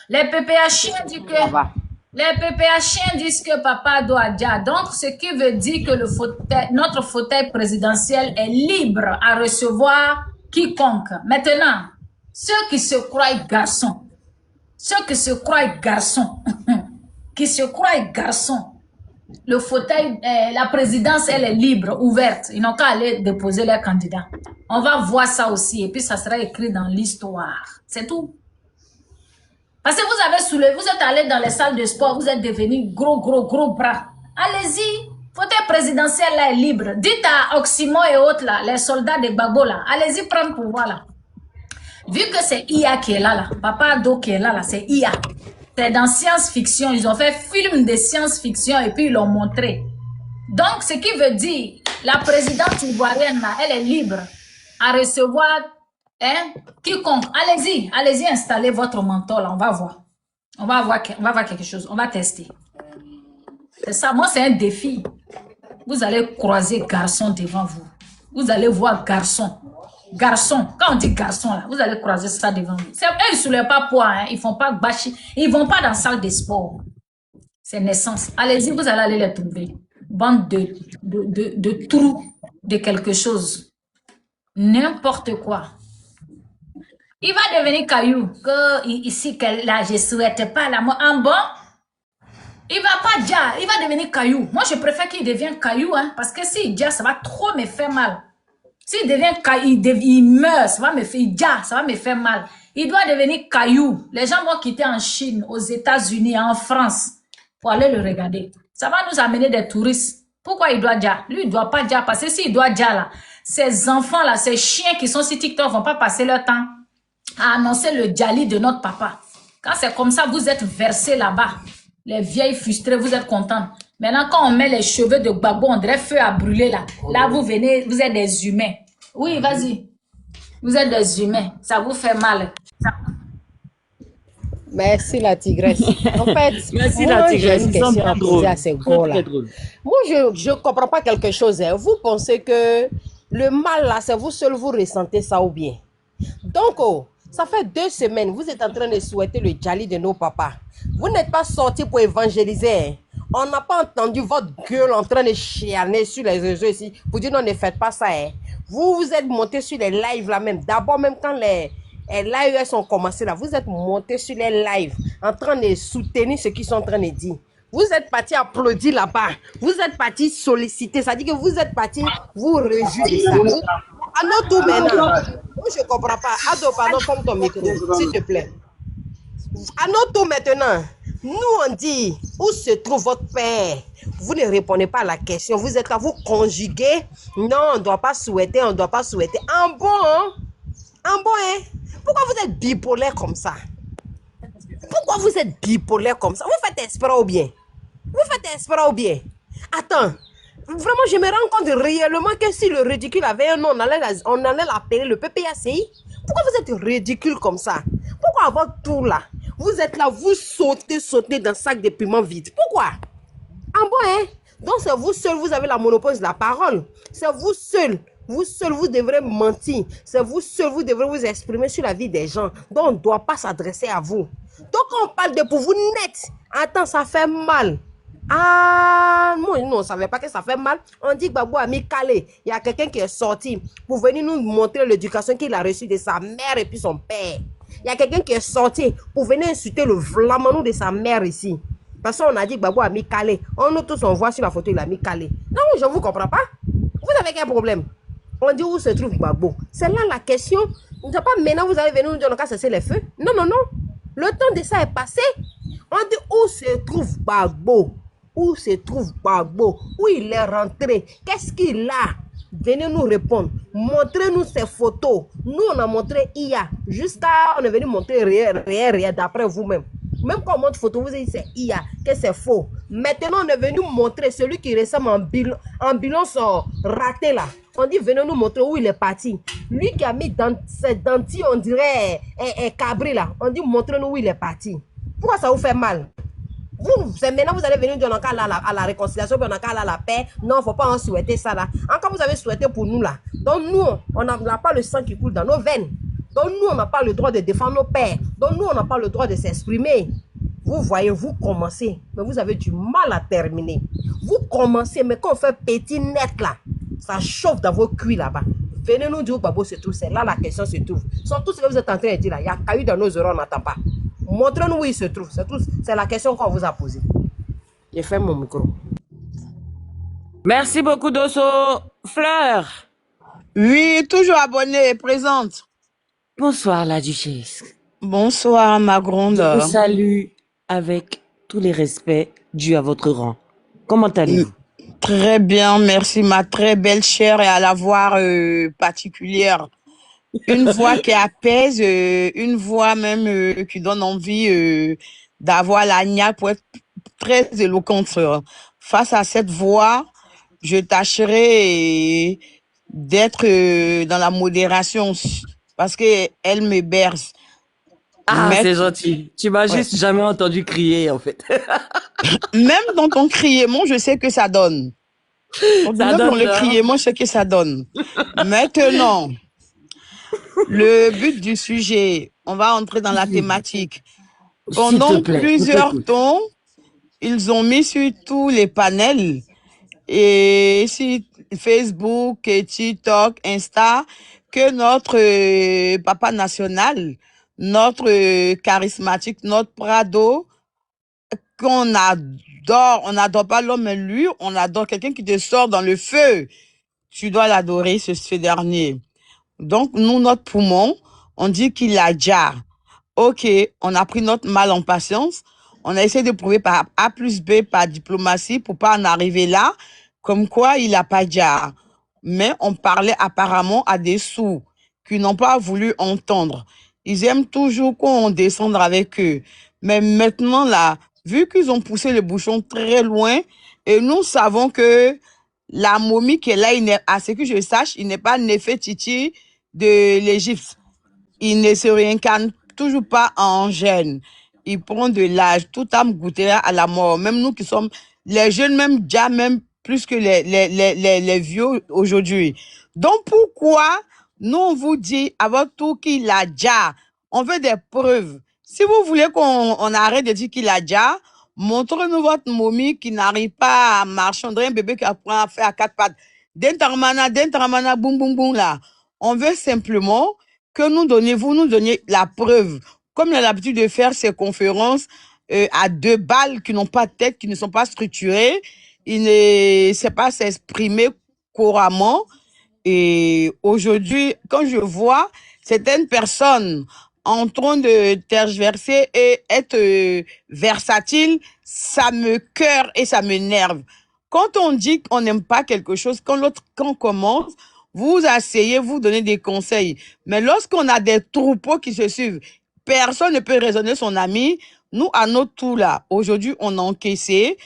Les PPHiens disent que les PPHiens disent que Papa doit dire. Donc, ce qui veut dire que notre fauteuil présidentiel est libre à recevoir quiconque. Maintenant, ceux qui se croient garçons, qui se croient garçons, le fauteuil, la présidence, elle est libre, ouverte. Ils n'ont qu'à aller déposer leurs candidats. On va voir ça aussi et puis ça sera écrit dans l'histoire. C'est tout. Parce que vous avez soulevé, vous êtes allé dans les salles de sport, vous êtes devenu gros bras. Allez-y, fauteuil présidentiel là est libre. Dites à Oximo et autres là, les soldats de Gbagbo là, allez-y prendre pouvoir là. Vu que c'est IA qui est là, Papa Ado qui est là, c'est IA. C'est dans science-fiction, ils ont fait film de science-fiction et puis ils l'ont montré. Donc, ce qui veut dire, la présidente ivoirienne là, elle est libre à recevoir quiconque. Allez-y installez votre mentor là, on va voir. On va voir quelque chose, on va tester. C'est ça, moi c'est un défi. Vous allez croiser garçon devant vous. Vous allez voir garçon. Garçon, quand on dit garçon là, vous allez croiser ça devant vous. Eux, ils ne soulèvent pas poids, hein, ils font pas bâcher, ils vont pas dans la salle de sport. C'est naissance. Allez-y, vous allez aller les trouver. Bande de trous de quelque chose. N'importe quoi. Il va devenir caillou. Que ici, là, je ne souhaite pas la mort. En bon, il va pas dire, il va devenir caillou. Moi, je préfère qu'il devienne caillou, hein, parce que s'il dit, ça va trop me faire mal. S'il devient caillou, il meurt, ça va me faire mal. Il doit devenir caillou. Les gens vont quitter en Chine, aux États-Unis, en France, pour aller le regarder. Ça va nous amener des touristes. Pourquoi il doit dire? Lui, il doit pas dire, parce que s'il doit dire là, ces enfants là, ces chiens qui sont sur TikTok vont pas passer leur temps à annoncer le djali de notre papa. Quand c'est comme ça, vous êtes versés là-bas. Les vieilles frustrées, vous êtes contents. Maintenant, quand on met les cheveux de Gbagbo, on dirait feu à brûler là. Là, vous venez, vous êtes des humains. Oui, vas-y. Vous êtes des humains. Ça vous fait mal. Merci la tigresse. En fait, merci moi, la tigresse. j'ai une question à poser à ces gars-là. Moi, je ne comprends pas quelque chose. Hein. Vous pensez que le mal là, c'est vous seul, vous ressentez ça ou bien? Donc, ça fait 2 semaines, vous êtes en train de souhaiter le djali de nos papas. Vous n'êtes pas sortis pour évangéliser. Hein. On n'a pas entendu votre gueule en train de chianer sur les réseaux ici pour dire non, ne faites pas ça. Hein. Vous êtes montés sur les lives là même. D'abord, même quand les lives ont commencé là, vous êtes montés sur les lives en train de soutenir ce qu'ils sont en train de dire. Vous êtes partis applaudir là-bas. Vous êtes partis solliciter. Ça dit que vous êtes partis vous réjouir de ça. À notre tour maintenant, moi je ne comprends pas. Ado, pardon, comme ton micro, s'il te plaît. À notre tour maintenant, nous on dit, où se trouve votre père? Vous ne répondez pas à la question. Vous êtes là, vous conjuguez. Non, on ne doit pas souhaiter, on ne doit pas souhaiter. En bon, hein? En bon, hein? Pourquoi vous êtes bipolaire comme ça? Pourquoi vous êtes bipolaire comme ça? Vous faites exprès ou bien? Vous faites exprès ou bien? Attends. Vraiment, je me rends compte réellement que si le ridicule avait un nom, on allait l'appeler le PPACI. Pourquoi vous êtes ridicule comme ça? Pourquoi à votre tour là, vous êtes là, vous sautez dans le sac de piment vide? Pourquoi? En bon, hein? Donc c'est vous seul, vous avez la monopole de la parole. C'est vous seul, vous devrez mentir. C'est vous seul, vous devrez vous exprimer sur la vie des gens. Donc on ne doit pas s'adresser à vous. Donc on parle de pour vous net. Attends, ça fait mal. Ah, moi, non, on ne savait pas que ça fait mal. On dit que Gbagbo a mis calé. Il y a quelqu'un qui est sorti pour venir nous montrer l'éducation qu'il a reçue de sa mère et puis son père. Il y a quelqu'un qui est sorti pour venir insulter le vlamanou de sa mère ici. Parce qu'on a dit que Gbagbo a mis calé. On nous tous, on voit sur la photo, il a mis calé. Non, je ne vous comprends pas. Vous avez quel problème? On dit où se trouve Gbagbo. C'est là la question. On ne sait pas maintenant, vous allez venir nous dire qu'on a cessé les feux. Non, non, non. Le temps de ça est passé. On dit où se trouve Gbagbo. Où se trouve Gbagbo? Où il est rentré? Qu'est-ce qu'il a? Venez nous répondre. Montrez-nous ces photos. Nous, on a montré IA. Jusqu'à, on est venu montrer réel, d'après vous-même. Même quand on montre photo, vous dites c'est IA, que c'est faux. Maintenant, on est venu montrer celui qui ressemble en ambulance raté là. On dit, venez nous montrer où il est parti. Lui qui a mis dans ses dentiers, on dirait un cabri là. On dit, montrez-nous où il est parti. Pourquoi ça vous fait mal? Maintenant, vous allez venir dire à la réconciliation, puis on a qu'à à la paix. Non, il ne faut pas en souhaiter ça là. Encore vous avez souhaité pour nous là. Donc nous, on n'a pas le sang qui coule dans nos veines. Donc nous, on n'a pas le droit de défendre nos pères. Donc nous, on n'a pas le droit de s'exprimer. Vous voyez, vous commencez, mais vous avez du mal à terminer. Vous commencez, mais quand on fait petit net là, ça chauffe dans vos cuits là-bas. Venez nous dire où Babo se trouve, c'est là la question se trouve. Sans tout ce que vous êtes en train de dire là, il y a caillou dans nos oreilles, on n'entend pas. Montrez-nous où il se trouve, c'est la question qu'on vous a posée. J'ai fait mon micro. Merci beaucoup, Dosso. Fleur. Oui, toujours abonnée et présente. Bonsoir, la duchesse. Bonsoir, ma grande. Je vous salue avec tous les respects dus à votre rang. Comment allez-vous? Très bien, merci, ma très belle chère et à la voix particulière. Une voix qui apaise, une voix même qui donne envie d'avoir la niaque pour être très éloquente. Face à cette voix, je tâcherai d'être dans la modération parce qu'elle me berce. Ah, c'est gentil. Tu m'as juste jamais entendu crier, en fait. Même dans ton criement, je sais que ça donne. Même dans le criement, je sais que ça donne. Maintenant, le but du sujet, on va entrer dans la thématique. Pendant plusieurs temps, ils ont mis sur tous les panels et sur Facebook, TikTok, Insta, que notre papa national, notre charismatique, notre Prado, qu'on adore, on n'adore pas l'homme, mais lui, on adore quelqu'un qui te sort dans le feu. Tu dois l'adorer, ce dernier. Donc, nous, notre poumon, on dit qu'il a déjà. Ok, on a pris notre mal en patience. On a essayé de prouver par A plus B, par diplomatie, pour pas en arriver là, comme quoi il a pas déjà. Mais on parlait apparemment à des sourds qui n'ont pas voulu entendre. Ils aiment toujours qu'on descende avec eux. Mais maintenant, là, vu qu'ils ont poussé le bouchon très loin, et nous savons que la momie qui est là, à ce que je sache, il n'est pas Néfertiti de l'Égypte. Il ne se réincarne toujours pas en jeune. Il prend de l'âge. Toute âme goûtera à la mort. Même nous qui sommes les jeunes, même déjà, même plus que les vieux aujourd'hui. Donc pourquoi nous on vous dit avec tout qu'il a déjà, on veut des preuves. Si vous voulez qu'on arrête de dire qu'il a déjà, montrez-nous votre momie qui n'arrive pas à marcher. On dirait un bébé qui apprend à faire à quatre pattes. Dentramana, boum, boum, boum, là. On veut simplement que vous nous donniez la preuve. Comme il a l'habitude de faire ces conférences à deux balles qui n'ont pas de tête, qui ne sont pas structurées, il ne sait pas s'exprimer couramment. Et aujourd'hui, quand je vois certaines personnes en train de tergiverser et être versatile, ça me cœur et ça m'énerve. Quand on dit qu'on n'aime pas quelque chose, quand on commence, vous asseyez, vous donnez des conseils. Mais lorsqu'on a des troupeaux qui se suivent, personne ne peut raisonner son ami. Nous, à notre tour là, aujourd'hui, on a encaissé.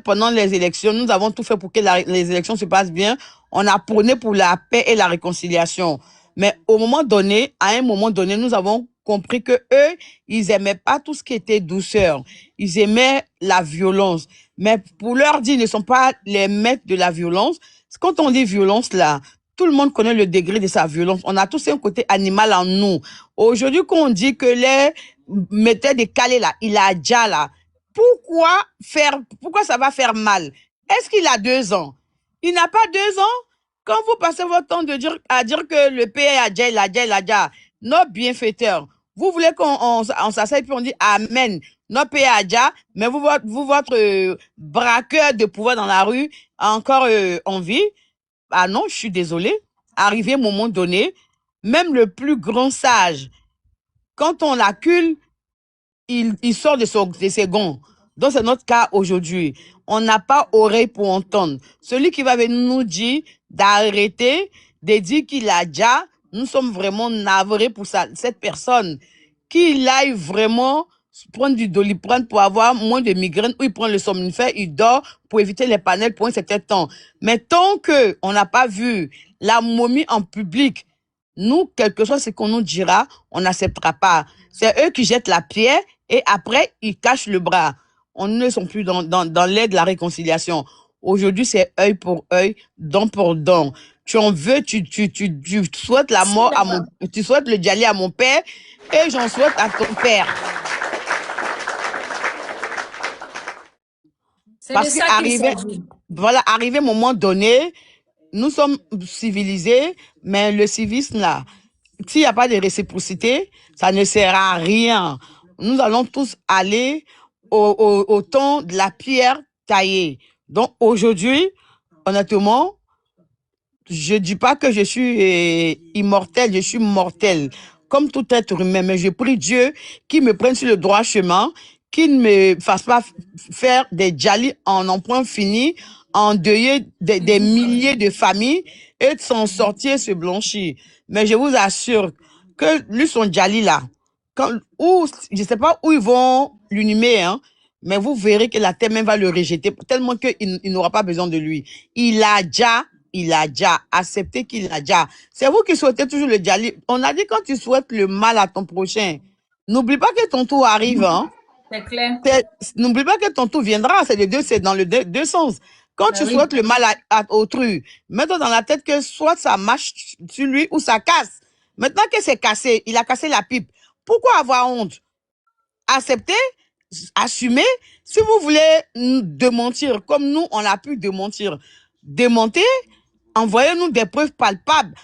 Pendant les élections, nous avons tout fait pour que les élections se passent bien. On a prôné pour la paix et la réconciliation. Mais au moment donné, à un moment donné, nous avons compris que eux, ils aimaient pas tout ce qui était douceur. Ils aimaient la violence. Mais pour leur dire, ils ne sont pas les maîtres de la violence. Quand on dit violence là, tout le monde connaît le degré de sa violence. On a tous un côté animal en nous. Aujourd'hui, quand on dit que les mettaient des calés là, il a déjà là. Pourquoi ça va faire mal? Est-ce qu'il a 2 ans? Il n'a pas 2 ans? Quand vous passez votre temps à dire que le pays a déjà, nos bienfaiteurs, vous voulez qu'on s'asseye puis on dit Amen, nos pays a déjà, mais votre braqueur de pouvoir dans la rue a encore en vie? Ah non, je suis désolée. Arrivé à un moment donné, même le plus grand sage, quand on l'accule, il sort de ses gonds. Donc, c'est notre cas aujourd'hui. On n'a pas oreille pour entendre. Celui qui va venir nous dire d'arrêter, de dire qu'il a déjà, nous sommes vraiment navrés pour cette personne. Qu'il aille vraiment prendre du Doliprane pour avoir moins de migraines, ou il prend le somnifère, il dort pour éviter les panels pour un certain temps. Mais tant que on n'a pas vu la momie en public, nous, quelque chose, c'est qu'on nous dira, on n'acceptera pas. C'est eux qui jettent la pierre et après, ils cachent le bras. On ne sont plus dans l'aide de la réconciliation. Aujourd'hui, c'est œil pour œil, dent pour dent. tu en veux, tu souhaites la mort à mon, tu souhaites le Djali à mon père et j'en souhaite à ton père. Parce que arrivé un moment donné, nous sommes civilisés, mais le civisme là, s'il n'y a pas de réciprocité, ça ne sert à rien. Nous allons tous aller au temps de la pierre taillée. Donc aujourd'hui, honnêtement, je dis pas que je suis immortel, je suis mortel, comme tout être humain, mais je prie Dieu qu'il me prenne sur le droit chemin, qu'il ne me fasse pas faire des djalis en point fini, endeuiller des milliers de familles et de s'en sortir, se blanchir. Mais je vous assure que lui, son djali là, je sais pas où ils vont l'inhumer, hein, mais vous verrez que la terre même va le rejeter, tellement qu'il n'aura pas besoin de lui. Il a déjà accepté qu'il a déjà. C'est vous qui souhaitez toujours le djali. On a dit quand tu souhaites le mal à ton prochain, n'oublie pas que ton tour arrive, hein. C'est clair. N'oublie pas que ton tour viendra. C'est dans le deux sens. Quand tu souhaites le mal à autrui, mets-toi dans la tête que soit ça marche sur lui ou ça casse. Maintenant que c'est cassé, il a cassé la pipe. Pourquoi avoir honte? Accepter, assumer. Si vous voulez démentir, comme nous, on a pu démonter, envoyez-nous des preuves palpables.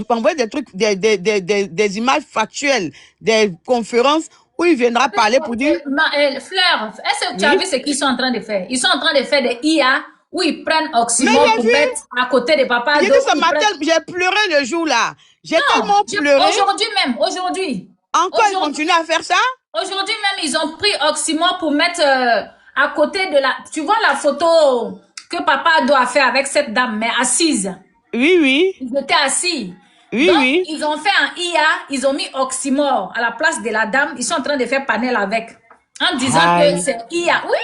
Envoyez des trucs, des images factuelles, des conférences où il viendra parler pour dire... Fleur, est-ce que tu as vu ce qu'ils sont en train de faire? Ils sont en train de faire des IA où ils prennent oxymore pour mettre à côté de papa. J'ai dit ce matin, j'ai pleuré le jour-là. J'ai tellement pleuré. Aujourd'hui. Encore, ils continuent à faire ça? Aujourd'hui même, ils ont pris oxymore pour mettre à côté de la... Tu vois la photo que papa doit faire avec cette dame, mais assise? Oui. Ils étaient assis. Oui, donc, oui. Ils ont fait un IA, ils ont mis oxymore à la place de la dame. Ils sont en train de faire panel avec. En disant que c'est IA. Oui.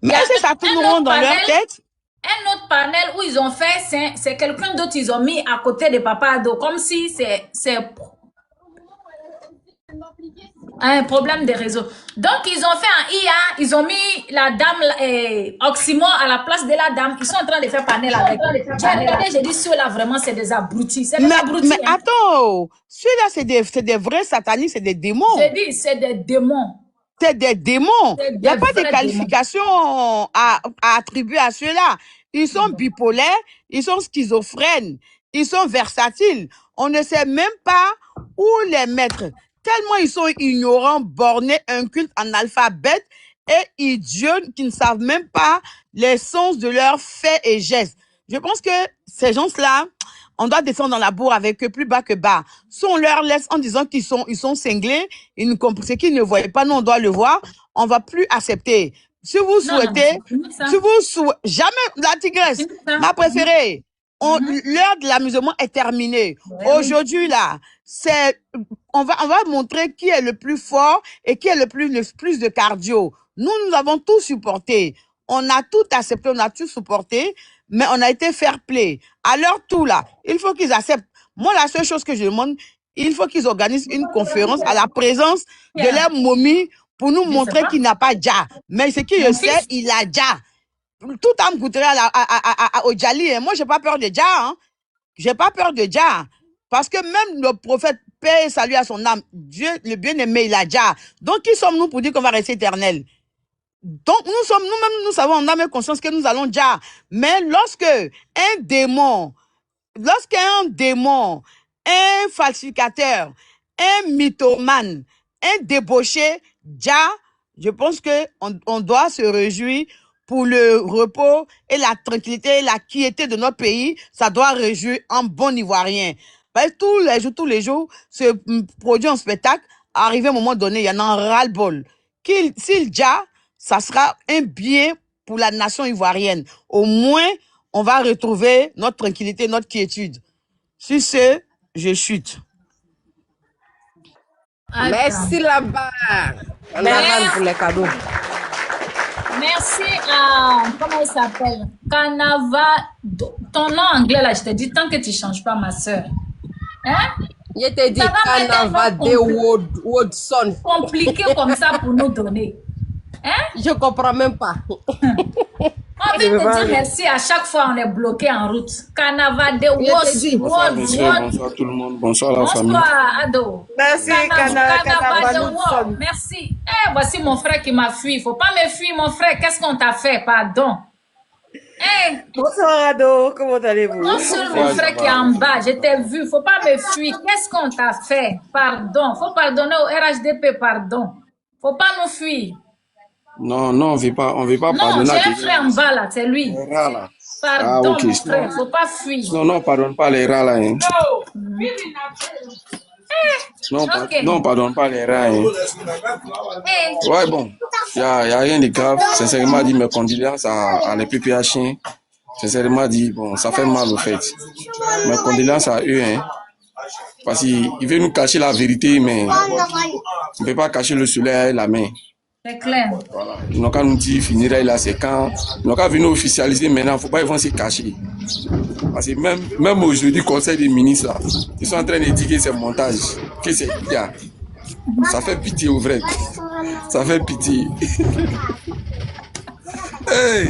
Mais est-ce que ça tourne rond dans leur tête? Un autre panel où ils ont fait, c'est quelqu'un d'autre ils ont mis à côté de Papa Ado. Comme si c'est un problème de réseau. Donc, ils ont fait un IA, ils ont mis la dame oxymore à la place de la dame. Ils sont en train de faire panel avec. J'ai dit, ceux-là, vraiment, c'est des abrutis. C'est des abrutis. Mais attends, ceux-là, c'est des vrais satanistes, c'est des démons. J'ai dit, c'est des démons. C'est des démons. Il n'y a pas de qualification à attribuer à ceux-là. Ils sont bipolaires, ils sont schizophrènes, ils sont versatiles. On ne sait même pas où les mettre. Tellement ils sont ignorants, bornés, incultes, analphabètes et idiots qui ne savent même pas les sens de leurs faits et gestes. Je pense que ces gens-là, on doit descendre dans la bourre avec eux plus bas que bas. Si on leur laisse en disant qu'ils sont cinglés, ce qu'ils ne voyaient pas, nous on doit le voir, on va plus accepter. Si vous souhaitez, jamais la tigresse, ma préférée, l'heure de l'amusement est terminée. Aujourd'hui là, on va montrer qui est le plus fort et qui est le plus de cardio. Nous avons tout supporté. On a tout accepté, on a tout supporté, mais on a été fair play. À leur tour là, il faut qu'ils acceptent. Moi, la seule chose que je demande, il faut qu'ils organisent une conférence à la présence de leur momie pour nous montrer qu'il n'a pas Dja. Mais ce que je sais, il a Dja. Tout âme goûterait au Djali. Moi, j'ai pas peur de Dja. Hein. J'ai pas peur de Dja. Parce que même le prophète, paix et salut à son âme, Dieu, le bien-aimé, il a Dja. Donc, qui sommes-nous pour dire qu'on va rester éternel? Donc, nous-mêmes, nous savons en âme et conscience que nous allons Dja. Mais lorsqu'un démon, un falsificateur, un mythomane, un débauché, Dja, je pense qu'on doit se réjouir pour le repos et la tranquillité et la quiété de notre pays. Ça doit réjouir un bon Ivoirien. Parce que tous les jours, se produit un spectacle. Arrivé à un moment donné, il y en a un ras-le-bol. S'il Dja, ça sera un bien pour la nation ivoirienne. Au moins, on va retrouver notre tranquillité, notre quiétude. Sur ce, je chute. Merci là-bas. On avance pour les cadeaux. Merci à... Comment il s'appelle? Canava... Ton nom anglais là, je te dis, tant que tu ne changes pas, ma soeur. Hein? Je te dis, Canava de Woodson. Compliqué comme ça pour nous donner. Hein? Je ne comprends même pas. On vient te dire merci à chaque fois on est bloqué en route. Carnaval de Bonsoir, monsieur. Bonsoir tout le monde. Bonsoir la famille. Bonsoir, Ado. Merci, Carnaval de Wow. Merci. Eh, voici mon frère qui m'a fui. Faut pas me fuir, mon frère. Qu'est-ce qu'on t'a fait? Pardon. Eh. Bonsoir, Ado. Comment allez-vous? Non seul mon frère qui est en bas. Je t'ai vu. Faut pas me fuir. Qu'est-ce qu'on t'a fait? Pardon. Faut pardonner au RHDP, pardon. Faut pas nous fuir. Non, non, on veut pas Non, pardonner. j'ai un frère en bas là, c'est lui. Là. Pardon, ok. mon frère, faut pas fuir. Non, non, pardonne pas les rats là. Hein. Non, Ok. non, pardonne pas les rats. Hein. Ouais, bon, y a rien de grave. Sincèrement dit mes condoléances à les PPH. Sincèrement dit, bon, ça fait mal au fait. Mes condoléances à eux, hein. Parce qu'ils veulent nous cacher la vérité, mais on ne peut pas cacher le soleil et la main. C'est clair. Voilà. Ils n'ont qu'à nous dire finir là, c'est quand. Ils n'ont qu'à venir officialiser maintenant, il ne faut pas ils vont se cacher. Parce que même aujourd'hui, Conseil des ministres, là, ils sont en train de dire que c'est montage, que c'est bien. Ça fait pitié au vrai. Ça fait pitié. Hey.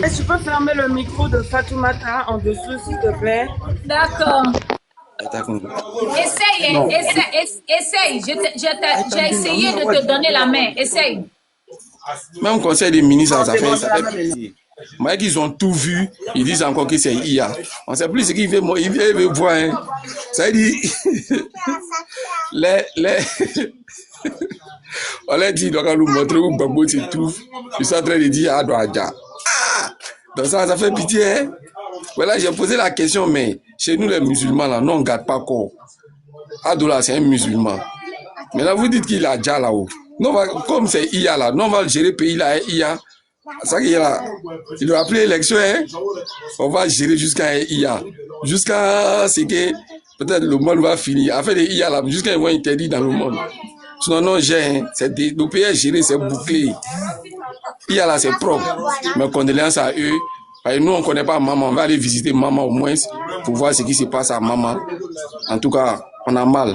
Est-ce que tu peux fermer le micro de Fatoumata en dessous, s'il te plaît? D'accord. Essaye, essaye. J'ai essayé de te donner la main. Essaye. Même Conseil des ministres, ça fait pitié. Moi, qu'ils ont tout vu, ils disent encore que c'est IA. On ne sait plus ce qu'il veut, il veut voir. Hein. Ça veut dire, on leur dit, donc on nous montrer où Bambo se trouve. Ils sont en train de dire, ah, donc ça fait pitié. Hein. Voilà, j'ai posé la question, mais chez nous, les musulmans, là, nous, on ne garde pas corps. Adoula, c'est un musulman. Maintenant, vous dites qu'il a déjà là-haut. Comme c'est IA là, nous, on va le gérer le pays là, IA. Ça qu'il y a là, il doit appeler l'élection, hein. On va gérer jusqu'à IA. Jusqu'à ce que peut-être le monde va finir. Afin de IA là, jusqu'à ils vont interdire dans le monde. Sinon, non, le pays est géré, c'est bouclé. IA là, c'est propre. Mes condoléances à eux. Et nous, on ne connaît pas maman. On va aller visiter maman au moins pour voir ce qui se passe à maman. En tout cas, on a mal.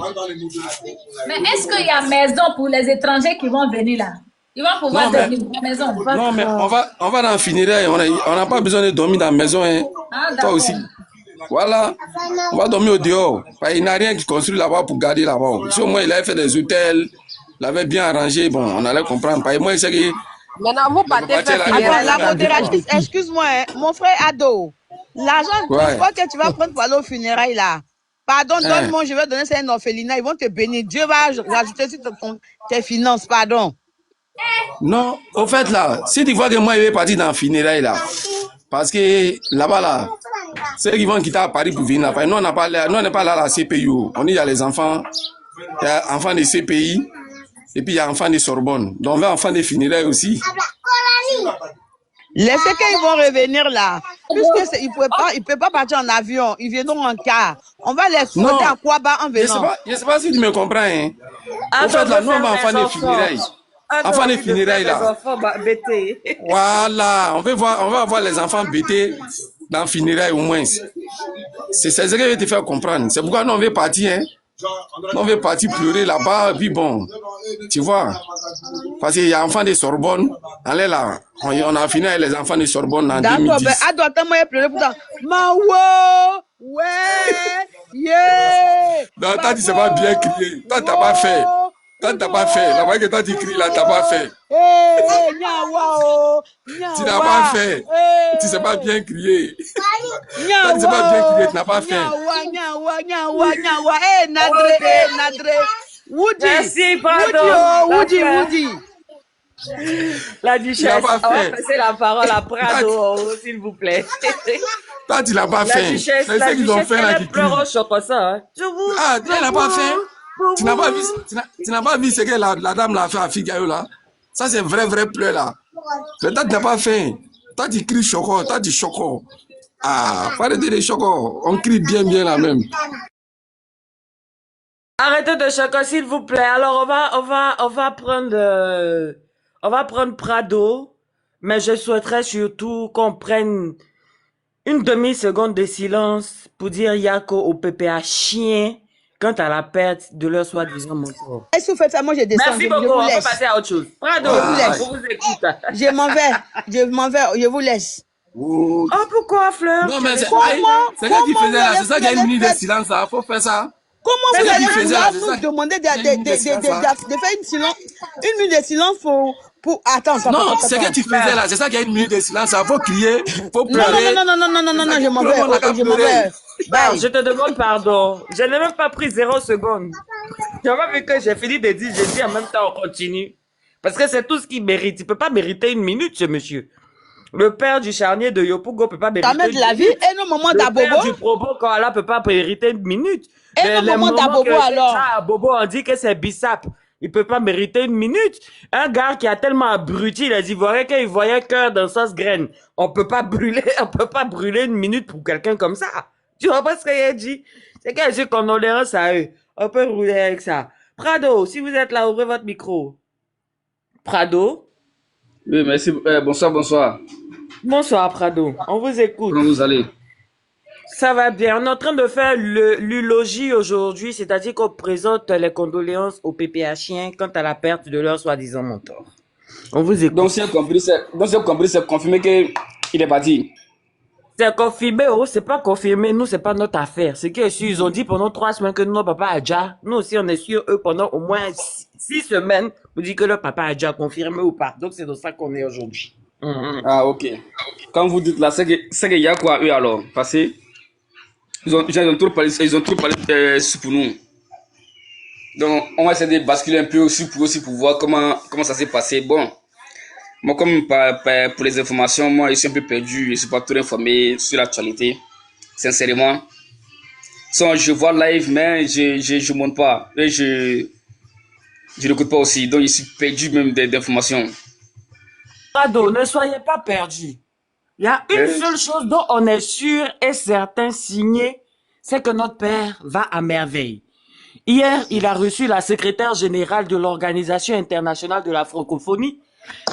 Mais est-ce qu'il y a maison pour les étrangers qui vont venir là? Ils vont pouvoir dormir dans la maison. Non, mais on va dans finir. On n'a pas besoin de dormir dans la maison. Hein. Ah, toi aussi. Voilà. On va dormir au dehors. Il n'a rien qui construit là-bas pour garder là-bas. Si au moins il avait fait des hôtels, il avait bien arrangé, bon, on allait comprendre. Moi, c'est que. Maintenant, vous partez faire Attends, la modératrice, excuse-moi, hein, mon frère Ado. L'argent de transport que tu vas prendre pour aller aux funérailles là. Pardon, donne-moi, je vais donner ça à un orphelinat. Ils vont te bénir. Dieu va rajouter sur tes finances, pardon. Non, au fait là, si tu vois que moi je vais partir dans le funérailles là, parce que là-bas là, ceux qui vont quitter à Paris pour venir là, nous on n'est pas là à la CPI, on dit il y a les enfants, il y a enfants de CPI, et puis il y a enfants de Sorbonne, donc on veut enfants de funérailles aussi. Laissez qu'ils vont revenir là, puisque ils ne peuvent pas partir en avion, ils viendront en car. On va les frotter à Kouaba en venant. Je ne sais pas si tu me comprends. Hein. Au fait là, nous on va enfants de funérailles. Enfants de funérailles là. Voilà, on va voir les enfants bêtés dans funérailles au moins. C'est ce que je vais te faire comprendre. C'est pourquoi nous on veut partir. Hein. Nous on veut partir pleurer là-bas. Puis bon, tu vois. Parce qu'il y a enfants de Sorbonne. Allez là, on a fini avec les enfants de Sorbonne en 2010. D'accord, mais attends, moi pleurer pour ça. Mawo, ouais, yeah. Non, toi tu sais pas bien crier. Toi t'as pas fait. Toi, t'as pas fait. La voix que toi, tu cries là, t'as pas fait. Tu n'as pas fait. Tu sais pas bien crier. Toi, tu sais pas bien crier, tu n'as pas fait. Nadre. Woody. Merci, pardon. Woody. La duchesse, on va passer la parole à Prado, s'il vous plaît. Toi, tu l'as pas fait. La duchesse, elle pleure au chocolat. Ah, tu l'as pas fait. Tu n'as pas vu ce que la dame l'a fait à Figaro là. Ça c'est vrai pleur là. Mais toi tu n'as pas fait. Toi tu cries choco, toi tu choco. Ah, faut arrêter les chocos. On crie bien là même. Arrêtez de choco s'il vous plaît. Alors on va prendre Prado, mais je souhaiterais surtout qu'on prenne une demi-seconde de silence pour dire Yako au PPA chien. quant à la perte de leur soi-disant mentor. Est-ce que vous faites ça? Moi, je descends. Merci Je beaucoup, vous on peut laisse. passer à autre chose. Prado, Je vous laisse. on vous écoute. Je m'en vais. Je vous laisse. Oh, pourquoi, Fleur? Non, mais c'est Comment ce qu'il faisait là. C'est ça qu'il y a une minute de faire- silence là. Faut faire ça. Comment C'est vous ce allez qu'il faisait, pouvoir c'est nous ça. demander Il y a une minute de silence, hein. de faire une minute de silence pour... Attends. Non, c'est que tu faisais là. C'est ça qu'il y a une minute de silence. Il faut crier, faut Non, pleurer. non, je m'en Tout le monde n'a qu'à vais. Je m'en pleurer. vais. Alors, Bye. je te demande pardon. Je n'ai même pas pris 0 secondes. Tu as vu que j'ai fini de dire, j'ai dit en même temps, on continue. Parce que c'est tout ce qu'il mérite. Il peut pas mériter une minute, ce monsieur. Le père du charnier de Yopougo peut pas mériter T'as mis de la vie et nos moments Le père d'Abobo. du Probo Koala peut pas mériter une minute. Et Les le moment d'Abobo, que alors? ça, Bobo, on dit que c'est Bissap. Il peut pas mériter une minute. Un gars qui a tellement abruti les Ivoiriens qu'il voyait cœur dans sauce graine. On peut pas brûler une minute pour quelqu'un comme ça. Tu vois pas ce qu'il a dit? C'est que j'ai condoléances à eux. On peut rouler avec ça. Prado, si vous êtes là, ouvrez votre micro. Prado? Oui, merci. Bonsoir. Bonsoir, Prado. On vous écoute. Comment vous allez? Ça va bien. On est en train de faire l'eulogie aujourd'hui, c'est-à-dire qu'on présente les condoléances aux PPHiens quant à la perte de leur soi-disant mentor. On vous écoute. Donc, si j'ai compris, c'est confirmé qu'il est parti. C'est confirmé, oh, c'est pas confirmé. Nous, c'est pas notre affaire. C'est qu'ils ont dit pendant 3 semaines que notre papa a déjà. Nous aussi, on est sur eux pendant au moins 6 semaines pour dire que leur papa a déjà confirmé ou pas. Donc, c'est dans ça qu'on est aujourd'hui. Ah, ok. Quand vous dites là, c'est qu'il y a quoi, eux, alors? Parce que ils ont trop parlé pour nous. Donc, on va essayer de basculer un peu aussi pour voir comment ça s'est passé. Bon, moi, comme pour les informations, moi, je suis un peu perdu. Je ne suis pas trop informé sur l'actualité, sincèrement. Je vois live, mais je monte pas. Et je n'écoute pas aussi. Donc, je suis perdu même d'informations. Prado, ne soyez pas perdus. Il y a une seule chose dont on est sûr et certain signé, c'est que notre père va à merveille. Hier, il a reçu la secrétaire générale de l'Organisation internationale de la francophonie.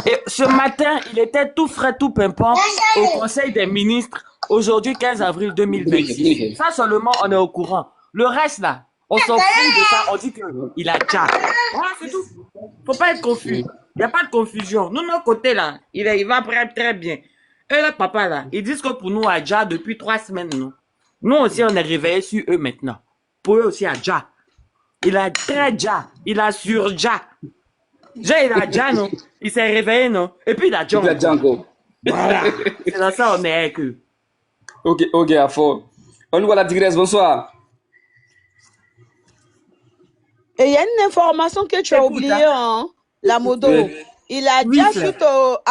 Et ce matin, il était tout frais, tout pimpant au Conseil des ministres, aujourd'hui 15 avril 2026. Ça seulement, on est au courant. Le reste là, on s'en fout de ça, on dit qu'il a déjà. Voilà, c'est tout. Faut pas être confus. Il n'y a pas de confusion. Nous, de notre côté là, il va très bien. Et le papa là, ils disent que pour nous, Adja, depuis 3 semaines, non. Nous aussi, on est réveillés sur eux maintenant. Pour eux aussi, Adja. Il a très déjà. Il a sur déjà. Il a déjà, non. Il s'est réveillé, non. Et puis, il a déjà encore. Voilà. C'est dans ça, on est avec eux. Ok, à fort. On nous voit la tigresse, bonsoir. Et il y a une information que tu as oubliée, hein, la modo. Il a déjà suite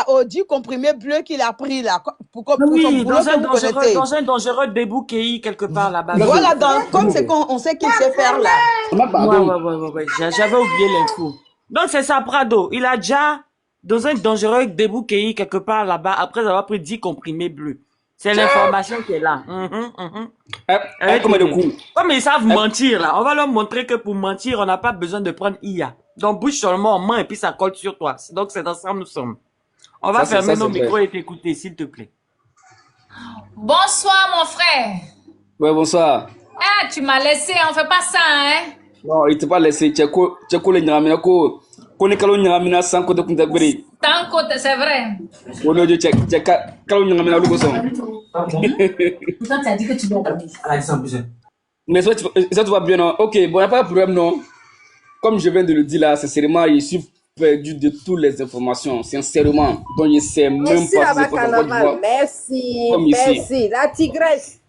au 10 comprimés bleus qu'il a pris là. Oui, dans un dangereux débouquet quelque part là-bas. Voilà, comme c'est qu'on sait qu'il sait faire là. Ouais. J'avais oublié l'info. Donc c'est ça, Prado. Il a déjà dans un dangereux débouquet quelque part là-bas après avoir pris 10 comprimés bleus. C'est l'information qui est là. Comme ils savent mentir là, on va leur montrer que pour mentir, on n'a pas besoin de prendre IA. Donc bouge seulement en main et puis ça colle sur toi. Donc c'est dans ça que nous sommes. On va fermer nos micros et t'écouter, s'il te plaît. Bonsoir, mon frère. Ouais, bonsoir. Ah, tu m'as laissé, on fait pas ça, hein? Non, il t'a pas laissé. Tu as collé Nyaramina ko. Kone kalo Nyaramina sans côté Kuntabri. Tant côté, c'est vrai. Oh non, tu as kalo Nyaramina Lugoson. Pourtant, tu as dit que tu dois dormir. Mais ça, tu vas bien, non? Ok, bon, il n'y a pas de problème, non? Comme je viens de le dire là, sincèrement, je suis perdu de toutes les informations, sincèrement. Donc, je ne sais même pas si c'est pas Carnaval. Merci, merci. La tigresse.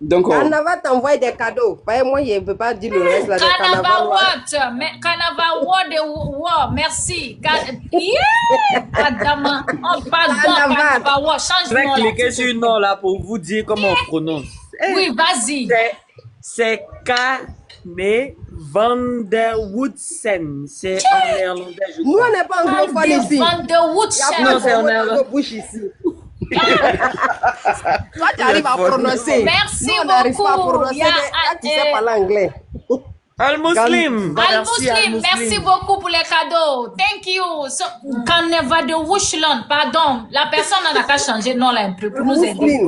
Donc, Carnaval t'envoie des cadeaux. Moi, je ne peux pas dire le reste là. Carnaval what? Carnaval what? Merci. Adama, on parle de Carnaval what? Change de nom. Je vais cliquer sur le nom là pour vous dire comment on prononce. Oui, vas-y. C'est Kane van der Woodsen. C'est en néerlandais. Nous, on n'est pas anglophone ici. Van der Woodsen. Non, c'est en néerlandais. Toi, tu arrives à prononcer. Merci beaucoup. On n'arrive pas à prononcer. Tu sais parler anglais. Al-Muslim. Al-Muslim, merci beaucoup pour les cadeaux. Thank you. So, Carnaval de Wushland, pardon. La personne n'a qu'à changer de nom là un peu pour nous aider.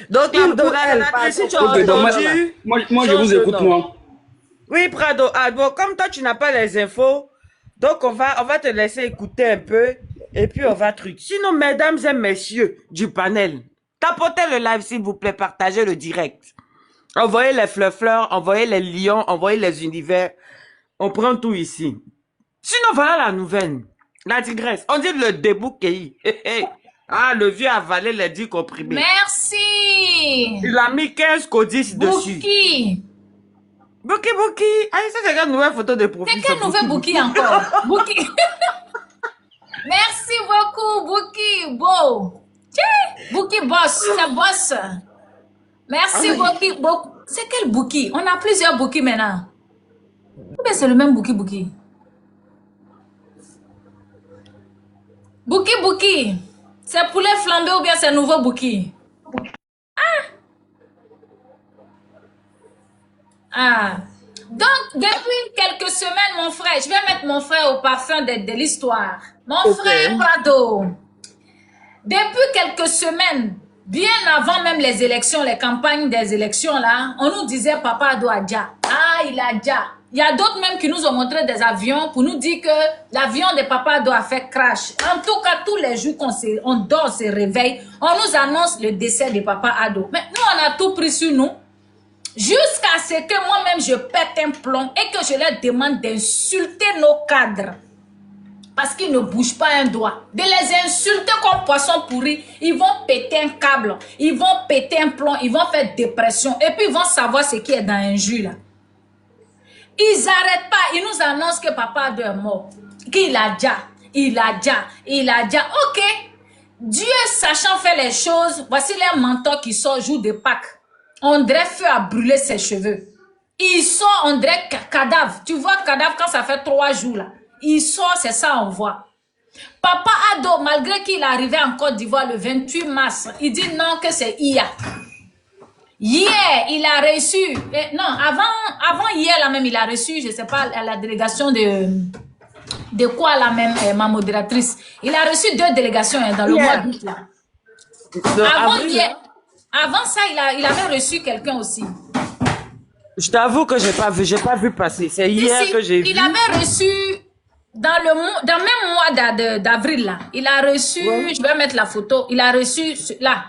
Donc, la si tu as Ok, donc entendu... moi, je vous écoute, moi. Oui, Prado. Ah, bon, comme toi, tu n'as pas les infos, donc on va te laisser écouter un peu et puis on va truc. Sinon, mesdames et messieurs du panel, tapotez le live, s'il vous plaît, partagez le direct. Envoyez les fleurs, envoyez les lions, envoyez les univers. On prend tout ici. Sinon, voilà la nouvelle. La tigresse. On dit le débouquet. Ah, le vieux a avalé les 10 comprimés. Merci. Il a mis 15 codis dessus. Bouki. Bouki. Ah, ça, c'est une nouvelle photo de profil. C'est quel nouvel Bouki encore? Bouki. Merci beaucoup, Bouki. Beau. Bouki boss. C'est boss. Merci, Bouki. C'est quel Bouki? On a plusieurs Bouki maintenant. Ou bien c'est le même Bouki. Bouki. C'est poulet flambé ou bien c'est nouveau Bouki? Donc, depuis quelques semaines, mon frère, je vais mettre mon frère au parfum de l'histoire. Mon frère Prado, depuis quelques semaines, bien avant même les élections, les campagnes des élections là, on nous disait Papa Ado a Dja. Ah, il a Dja. Il y a d'autres même qui nous ont montré des avions pour nous dire que l'avion de Papa Ado a fait crash. En tout cas, tous les jours qu'on dort, se réveille, on nous annonce le décès de Papa Ado. Mais nous, on a tout pris sur nous. Jusqu'à ce que moi-même je pète un plomb et que je leur demande d'insulter nos cadres. Parce qu'ils ne bougent pas un doigt. De les insulter comme poisson pourri, ils vont péter un câble, ils vont péter un plomb, ils vont faire dépression et puis ils vont savoir ce qui est dans un jus là. Ils n'arrêtent pas, ils nous annoncent que Papa Ado est mort, qu'il a déjà. Ok, Dieu sachant faire les choses, voici les mentors qui sortent jour de Pâques. On dirait feu à brûler ses cheveux. Il sort, on dirait cadavre. Tu vois cadavre quand ça fait 3 jours là. Il sort, c'est ça on voit. Papa Ado, malgré qu'il est arrivé en Côte d'Ivoire le 28 mars, il dit non que c'est hier. Hier, il a reçu, non, avant hier là même, il a reçu, je sais pas, la délégation de quoi là même, ma modératrice. Il a reçu 2 délégations dans le mois d'août là. Avant ça, il avait reçu quelqu'un aussi. Je t'avoue que j'ai pas vu passer. C'est hier que j'ai vu. Il avait reçu dans le même mois d'avril là. Il a reçu, je vais mettre la photo. Il a reçu là.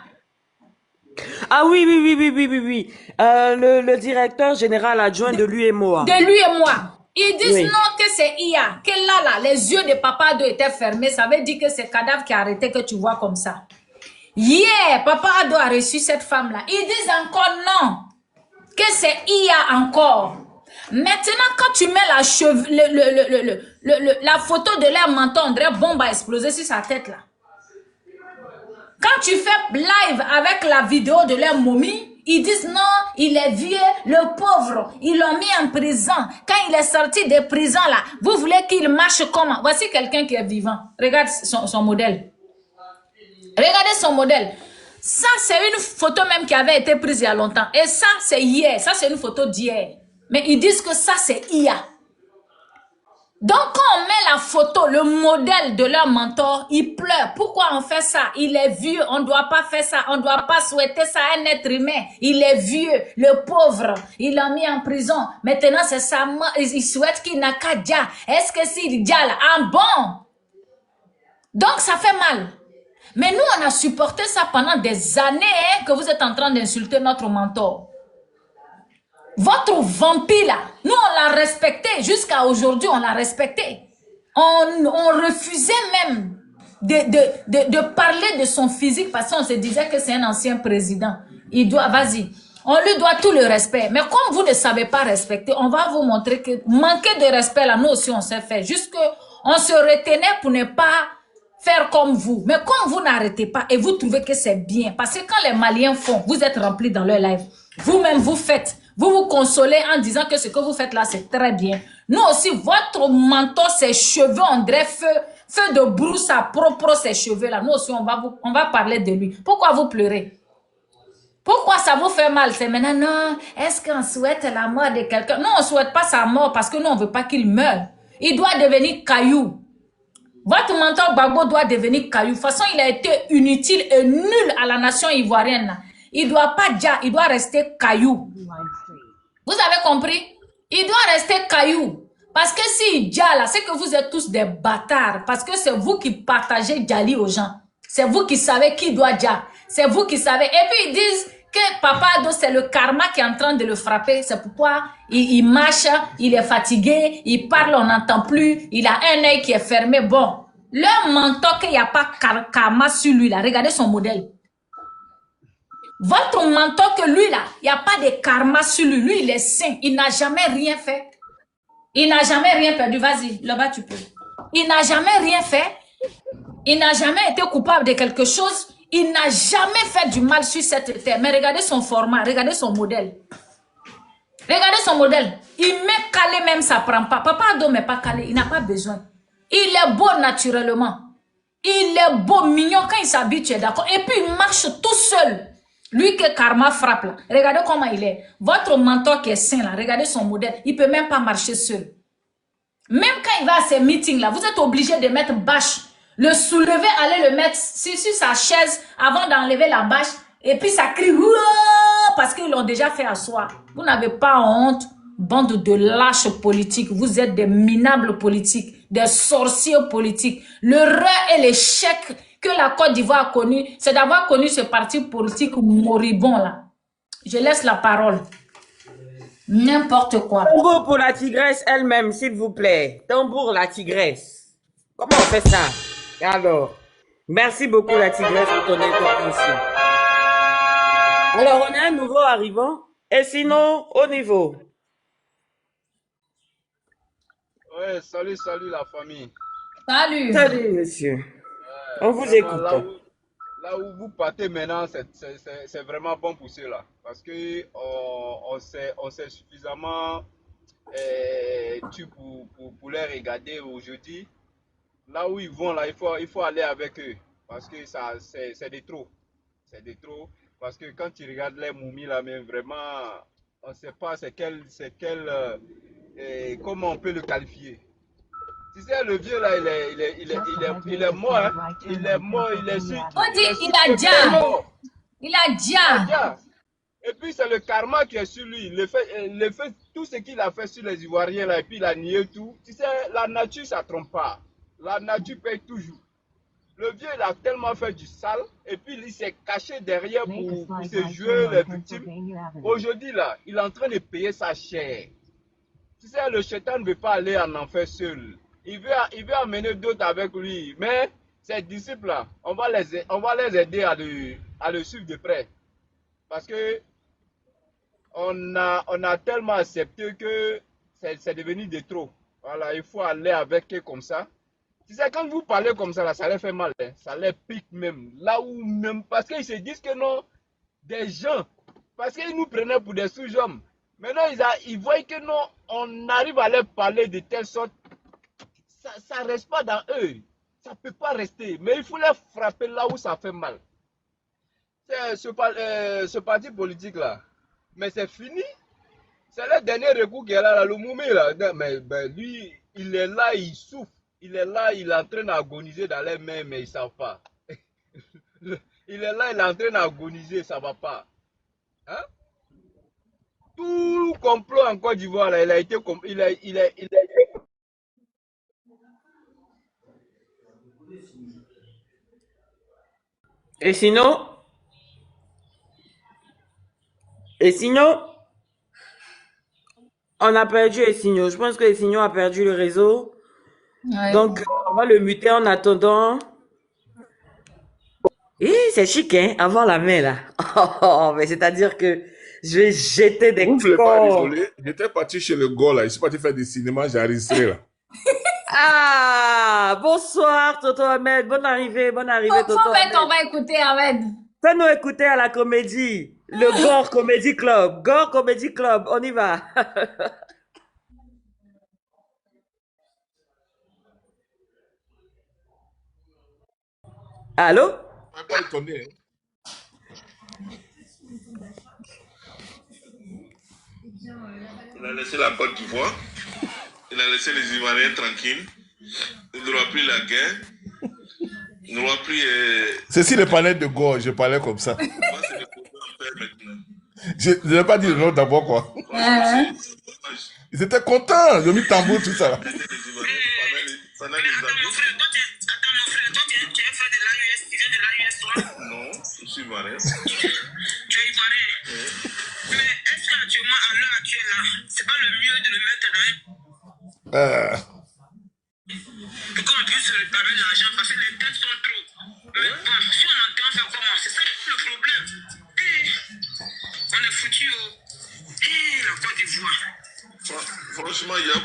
Ah oui. Le directeur général adjoint de l'UEMOA. De l'UEMOA. Ils disent non que c'est IA. Que là, les yeux de Papa Ado étaient fermés. Ça veut dire que c'est cadavre qui a arrêté que tu vois comme ça. Hier, Papa Ado a reçu cette femme-là. Ils disent encore non. Que c'est IA encore. Maintenant, quand tu mets la photo de leur menton, on dirait bombe a explosé sur sa tête là. Quand tu fais live avec la vidéo de leur momie, ils disent non, il est vieux, le pauvre, ils l'ont mis en prison. Quand il est sorti de prison là, vous voulez qu'il marche comment? Voici quelqu'un qui est vivant. Regarde son modèle. Regardez son modèle. Ça, c'est une photo même qui avait été prise il y a longtemps. Et ça, c'est hier. Ça, c'est une photo d'hier. Mais ils disent que ça, c'est IA. Donc, quand on met la photo, le modèle de leur mentor, ils pleurent. Pourquoi on fait ça? Il est vieux, on ne doit pas faire ça. On ne doit pas souhaiter ça à un être humain. Il est vieux, le pauvre. Il l'a mis en prison. Maintenant, c'est sa mort. Il souhaite qu'il n'a qu'à dire. Est-ce que s'il dit là? Ah bon? Donc, ça fait mal. Mais nous, on a supporté ça pendant des années que vous êtes en train d'insulter notre mentor. Votre vampire là, nous on l'a respecté, jusqu'à aujourd'hui on l'a respecté. On refusait même de parler de son physique parce qu'on se disait que c'est un ancien président. Il doit, vas-y, on lui doit tout le respect. Mais comme vous ne savez pas respecter, on va vous montrer que manquer de respect là, nous aussi on s'est fait. Juste qu'on se retenait pour ne pas faire comme vous. Mais comme vous n'arrêtez pas et vous trouvez que c'est bien, parce que quand les Maliens font, vous êtes remplis dans leur live. Vous-même vous faites. Vous vous consolez en disant que ce que vous faites là, c'est très bien. Nous aussi, votre menton, ses cheveux, on dirait feu de brousse à propre ces cheveux là. Nous aussi, on va parler de lui. Pourquoi vous pleurez? Pourquoi ça vous fait mal? C'est maintenant, non, est-ce qu'on souhaite la mort de quelqu'un? Non, on ne souhaite pas sa mort parce que nous, on ne veut pas qu'il meure. Il doit devenir caillou. Votre mentor Gbagbo doit devenir caillou. De toute façon, il a été inutile et nul à la nation ivoirienne. il doit pas Dja, il doit rester Caillou. Vous avez compris? Il doit rester Caillou. Parce que si Dja là, c'est que vous êtes tous des bâtards. Parce que c'est vous qui partagez Djali aux gens. C'est vous qui savez qui doit Dja. C'est vous qui savez. Et puis ils disent que Papa Ado, c'est le karma qui est en train de le frapper. C'est pourquoi il marche, il est fatigué, il parle, on n'entend plus. Il a un œil qui est fermé. Bon, leur mentor qu'il n'y a pas karma sur lui là. Regardez son modèle. Votre mentor que lui là, il n'y a pas de karma sur lui. Lui, il est saint. Il n'a jamais rien fait. Il n'a jamais rien perdu. Vas-y, là-bas tu peux. Il n'a jamais rien fait. Il n'a jamais été coupable de quelque chose. Il n'a jamais fait du mal sur cette terre. Mais regardez son format, regardez son modèle. Regardez son modèle. Il met calé même, ça prend pas. Papa Ado n'est pas calé, il n'a pas besoin. Il est beau naturellement. Il est beau, mignon quand il s'habille, tu es d'accord. Et puis il marche tout seul. Lui que karma frappe là. Regardez comment il est. Votre mentor qui est saint là, regardez son modèle. Il peut même pas marcher seul. Même quand il va à ces meetings là, vous êtes obligé de mettre bâche. Le soulever, aller le mettre sur sa chaise avant d'enlever la bâche. Et puis ça crie parce qu'ils l'ont déjà fait asseoir. Vous n'avez pas honte, bande de lâches politiques. Vous êtes des minables politiques, des sorciers politiques. L'erreur et l'échec que la Côte d'Ivoire a connu, c'est d'avoir connu ce parti politique moribond là. Je laisse la parole. N'importe quoi. Tambour pour la tigresse elle-même, s'il vous plaît. Tambour la tigresse. Comment on fait ça? Alors, merci beaucoup la tigresse pour ton intervention. Alors, on a un nouveau arrivant. Et sinon, au niveau. Ouais, salut la famille. Salut. Salut, monsieur. On vous écoute. Là où vous partez maintenant, c'est vraiment bon pour ceux-là. Parce que on sait suffisamment pour les regarder aujourd'hui. Là où ils vont, là, il faut aller avec eux. Parce que c'est de trop. C'est de trop. Parce que quand tu regardes les momies là, même vraiment, on ne sait pas comment on peut le qualifier. Tu sais, le vieux là, il est mort. Hein? Il est mort, il est sûr. On dit il a Dja. Il a Dja. Et puis c'est le karma qui est sur lui. Le fait, tout ce qu'il a fait sur les Ivoiriens là, et puis il a nié tout. Tu sais, la nature, ça ne trompe pas. La nature paye toujours. Le vieux, il a tellement fait du sale, et puis il s'est caché derrière pour se jouer les victimes. Aujourd'hui, là, il est en train de payer sa chair. Tu sais, le chétan ne veut pas aller en enfer seul. Il veut amener d'autres avec lui. Mais ces disciples-là, on va les aider à le suivre de près. Parce que on a tellement accepté que c'est devenu de trop. Voilà, il faut aller avec eux comme ça. Tu sais, quand vous parlez comme ça, là, ça les fait mal. Hein? Ça les pique même. Là où même. Parce qu'ils se disent que non, des gens. Parce qu'ils nous prenaient pour des sous-hommes. Maintenant, ils voient que non, on arrive à leur parler de telle sorte. Ça ne reste pas dans eux. Ça ne peut pas rester. Mais il faut les frapper là où ça fait mal. Ce parti politique-là. Mais c'est fini. C'est le dernier recours qu'il y a là, le Moumé là. Mais lui, il est là, il souffre. Il est là, il est en train d'agoniser dans les mains, mais ils ne savent pas. Il est là, il est en train d'agoniser, ça ne va pas. Hein? Tout complot en Côte d'Ivoire, il a été... Et sinon, on a perdu Essigno. Je pense que Essigno a perdu le réseau. Ouais. Donc, on va le muter en attendant. C'est chic, hein, avoir la main, là. Oh, mais c'est-à-dire que je vais jeter des corps. Vous ne pas désolé. J'étais parti chez le gars, là. Je suis parti faire des cinémas, j'ai enregistré, là. Ah, bonsoir, Toto Ahmed. Bonne arrivée, Toto Ahmed. On va écouter, Ahmed. Fais-nous écouter à la comédie. Le Gore Comedy Club. Gore Comedy Club, on y va. Allô? Pas étonné. Il a laissé la Côte d'Ivoire. Il a laissé les Ivoiriens tranquilles. Il n'aura plus la guerre. Il n'aura plus... Ceci le panel de Gore, je parlais comme ça. Moi, c'est le côté en Je n'ai pas dit le nom d'abord, quoi. Ils étaient contents. Ils ont mis tambour, tout ça. Pendant les amis. Attends, mon frère, toi, tu es frère de l'AUS, tu viens de l'AUS, toi? Non, je suis ivoirien. Tu es ivoirien? Mais est-ce qu'actuellement, à l'heure actuelle, là, c'est pas le mieux de le mettre pour qu'on puisse réparer l'argent, parce que les dettes sont trop. Mais bon, si on entend faire comment? C'est ça le problème. On est foutu, la Côte d'Ivoire. Franchement, il y a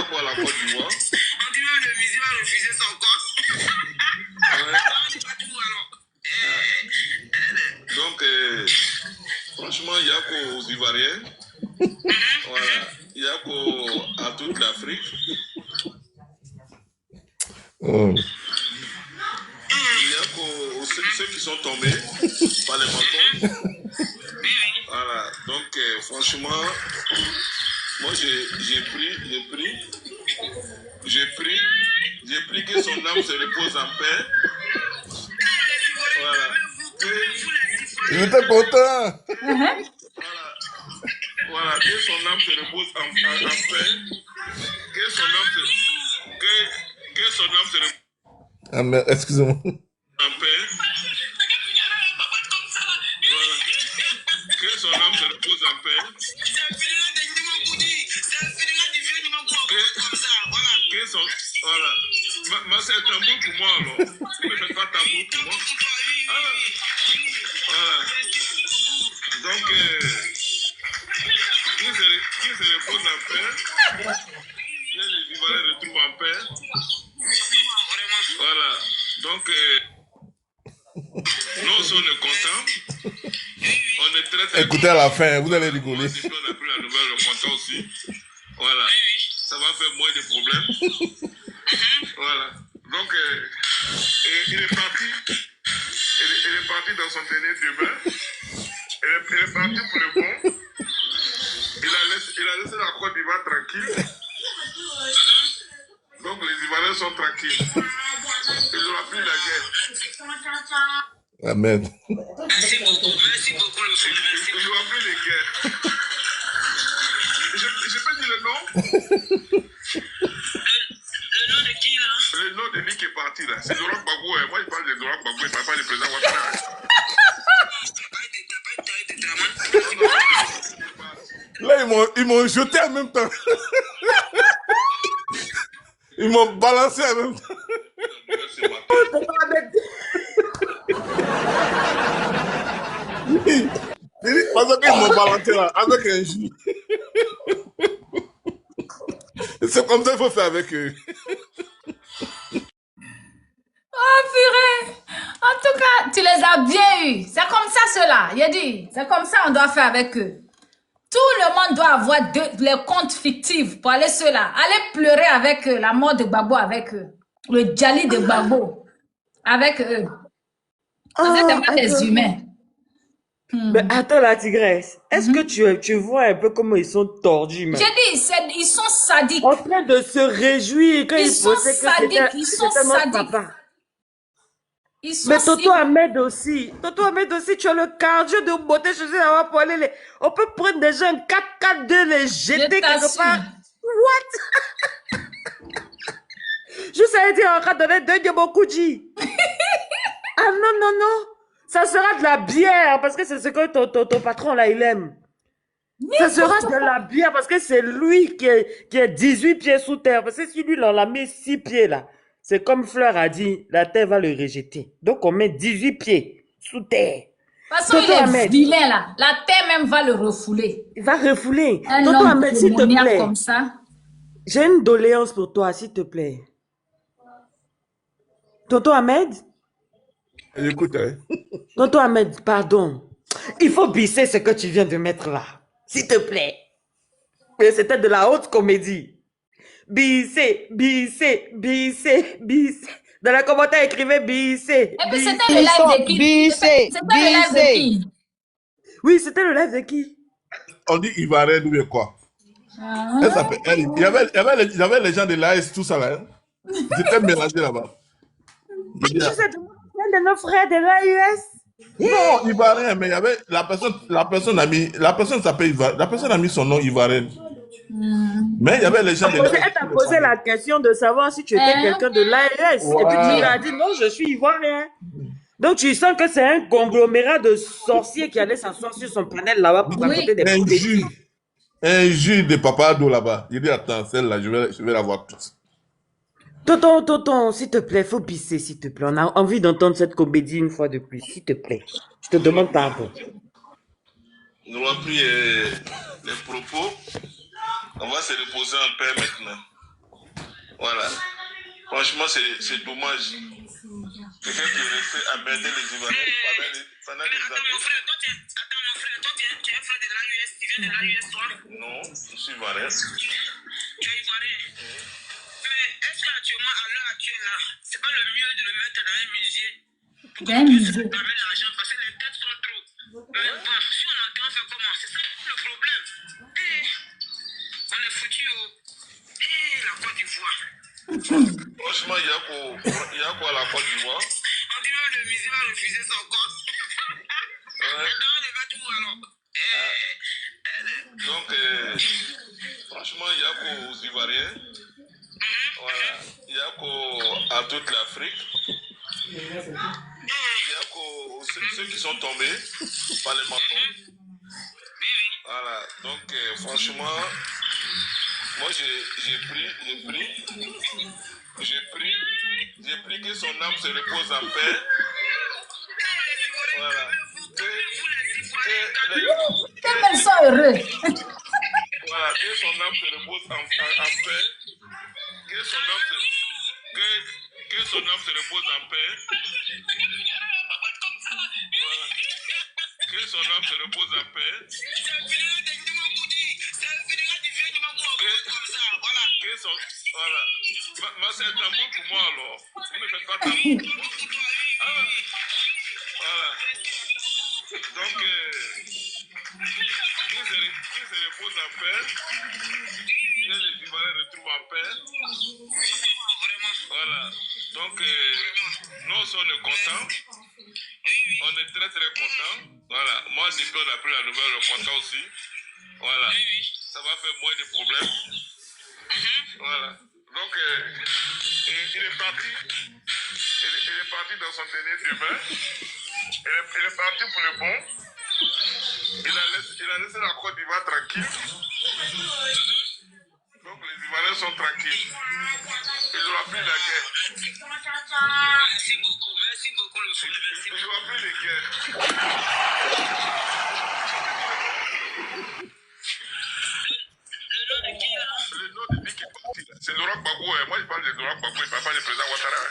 quoi à la Côte d'Ivoire? On dit même le musée va refuser son corps. Donc, franchement, il y a quoi aux Ivoiriens? Voilà. Il y a quoi à toute l'Afrique? Il y a quoi ceux qui sont tombés par les balcons? Voilà. Donc, franchement, moi, j'ai pris que son âme se repose en paix. Voilà. Ils étaient contents. Voilà, que son âme se repose en paix. Que son âme se repose Ah, mais excusez-moi. en paix. Voilà. Que son âme se repose en paix. Que son... Voilà. C'est un tambour pour moi, alors. Vous ne faites pas tambour pour moi. Voilà. Donc, qui se repose en paix. Les Ivoiriens retrouvent en paix. Voilà. Donc, nous aussi, on est contents. On est très, très Écoutez à la fin, vous allez rigoler. on a pris la nouvelle, on est content aussi. Voilà. Ça va faire moins de problèmes. Voilà. Donc, il est parti. Il est parti dans son dernier demeure. Il est parti pour le bon. Il a laissé la Côte d'Ivoire tranquille. Donc, les Ivoiriens sont tranquilles. Il n'aura plus la guerre. Amen. Merci beaucoup le frère. Il n'aura plus de guerre. Je peux dire le nom? Le nom de qui, là? Le nom de lui qui est parti, là. C'est Laurent Gbagbo. Moi, je parle de Laurent Gbagbo. Il ne parle pas du président Ouattara. Là, ils m'ont jeté en même temps. Ils m'ont balancé en même temps. Parce qu'ils m'ont balancé là, avec un jus. C'est comme ça qu'il faut faire avec eux. Oh, purée. En tout cas, tu les as bien eus. C'est comme ça, ceux-là. Il a dit, c'est comme ça on doit faire avec eux. Tout le monde doit avoir les comptes fictifs pour aller ceux-là. Allez pleurer avec eux, la mort de Gbagbo avec eux. Le Djali de Gbagbo avec eux. C'est pas des humains. Mais attends la tigresse, est-ce que tu vois un peu comment ils sont tordus, man? J'ai dit, ils sont sadiques. En train de se réjouir quand Ils sont sadiques, ils sont sadiques. Papa. Ils sont Mais Toto Ahmed aussi, tu as le cardio de beauté chez eux pour aller on peut prendre des gens 4-4-2, les jeter quelque part. What? Juste à dire, on va donner 2 Diobokuji. Ah non. Ça sera de la bière, parce que c'est ce que ton patron là, il aime. Ça sera de la bière, parce que c'est lui qui est 18 pieds sous terre. Parce que si lui, on l'a mis 6 pieds là, c'est comme Fleur a dit, la terre va le rejeter. Donc on met 18 pieds sous terre. De toute façon, il est vilain là. La terre même va le refouler. Il va refouler. Un Toto homme Ahmed, s'il te plaît. comme ça. J'ai une doléance pour toi, s'il te plaît. Toto Ahmed? Écoute, hein. Toto Ahmed, pardon. Il faut bisser ce que tu viens de mettre là. S'il te plaît. Mais c'était de la haute comédie. Bisser. Dans les commentaires, écrivez bisser. Eh bien, c'était le live de qui? C'était le live de qui? Oui, c'était le live de qui? On dit Ivoirien ou quoi? Elle s'appelle elle. Il y avait les gens de l'AS, tout ça là. Hein. Ils étaient mélangés là-bas. Tu sais, un de nos frères de l'AUS. Non, Ivoirien, mais il y avait la personne s'appelle Ivoirien, la personne a mis son nom Ivoirien. Mais il y avait les gens de l'AS. Elle t'a posé la question de savoir si tu étais quelqu'un de l'AS. Et puis tu lui as dit non, je suis Ivoirien. Donc tu sens que c'est un conglomérat de sorciers qui allait s'asseoir sur son panel là-bas pour raconter des bêtises. Un juge de Papa Ado là-bas. Il dit attends, celle-là, je vais la voir toute. Tonton, s'il te plaît, faut pisser, s'il te plaît. On a envie d'entendre cette comédie une fois de plus, s'il te plaît. Je te demande pardon. Nous avons pris les propos. On va se reposer en paix maintenant. Voilà. Franchement, c'est dommage. Quelqu'un qui est resté à berner les Ivoiriens pendant des années. Attends, mon frère, toi, tu es un frère de l'AUS. Tu viens de l'AUS, toi? Non, je suis Ivoirien. Tu es Ivoirien? Mais est-ce qu'actuellement, à l'heure actuelle, là, c'est pas le mieux de le mettre dans un musée? Pour qu'on puisse récupérer l'argent, parce que les têtes sont trop. Mais bon, si on entend, on fait comment? C'est ça le problème. On est foutu la Côte d'Ivoire. Franchement, il y a quoi à la Côte d'Ivoire? On dit même le musée va refuser son compte. Donc, franchement, il y a qu'aux Ivoiriens. Voilà. Il y a qu'à toute l'Afrique. Il y a qu'aux ceux qui sont tombés par les mentons. Voilà. Donc, franchement, moi, j'ai pris que son âme se repose en paix. Voilà. Ils sont heureux. Voilà, que son âme se repose en paix. Que son âme se repose en paix. Voilà. Que son âme se repose en paix. Voilà. Mais c'est un tambour pour moi alors. Vous ne faites pas tambour. Voilà. Donc, qu'il se repose en paix. Que les Ivoiriens retrouvent en paix. Voilà. Donc, nous sommes contents. On est très très contents. Voilà. Moi, depuis qu'on a pris la nouvelle, on est content aussi. Voilà. Ça va faire moins de problèmes. Voilà. Donc, il est parti. Il est parti dans son dernier chemin. Il est parti pour le bon. Il a laissé la Côte d'Ivoire tranquille. Donc, les Ivoiriens sont tranquilles. Ils n'auront plus la guerre. Merci beaucoup le frère. Ils n'auront plus de guerre. Le nom de qui est parti là. C'est Laurent Gbagbo. Moi, je parle de Laurent Gbagbo. Je ne parle pas du président Ouattara.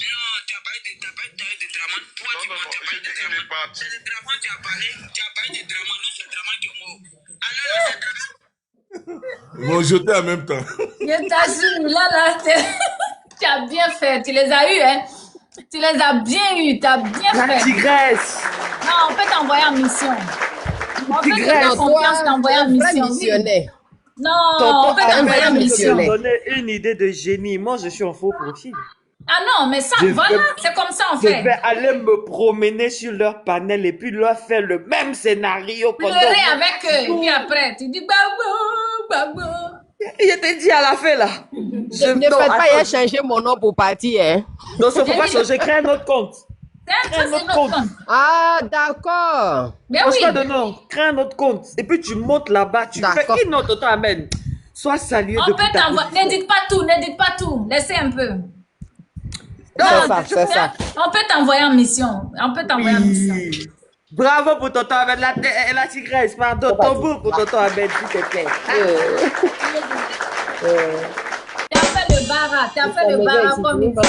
Non, tu n'as pas eu de Draman. Non, il est parti. C'est de Draman, tu as parlé. Tu n'as pas eu de Draman. Nous, c'est Draman qui est mort. Alors, c'est Draman. Ils vont jeter en même temps. Je t'assure, là, tu as bien fait. Tu les as eus, hein. Tu les as bien eus. Tu as bien fait. La tigresse. Non, on peut t'envoyer en mission. On peut te faire confiance t'envoyer en mission. Non, on peut t'envoyer en mission. Je donner une idée de génie. Moi, je suis en faux profil. Ah non, mais ça, voilà, c'est comme ça en fait. Je vais aller me promener sur leur panel et puis leur faire le même scénario. Pleurer avec eux. Et puis après, tu dis Gbagbo, Gbagbo. Il te dit à la fin là. Ne faites pas, il a changé mon nom pour partir. Hein. Non, ça ne faut pas changer. Crée un autre compte. Crée un autre compte. Ah, d'accord. Mais oui. Pas de nom. Crée un autre compte. Et puis tu montes là-bas. Tu fais une autre amène. Sois salué de tout. N'édite pas tout. Laissez un peu. C'est ça. On peut t'envoyer en mission. Bravo pour tonton Ahmed, la tigresse, pardon, tambour pour tonton Ahmed, s'il te plaît. T'as fait le bara comme il faut.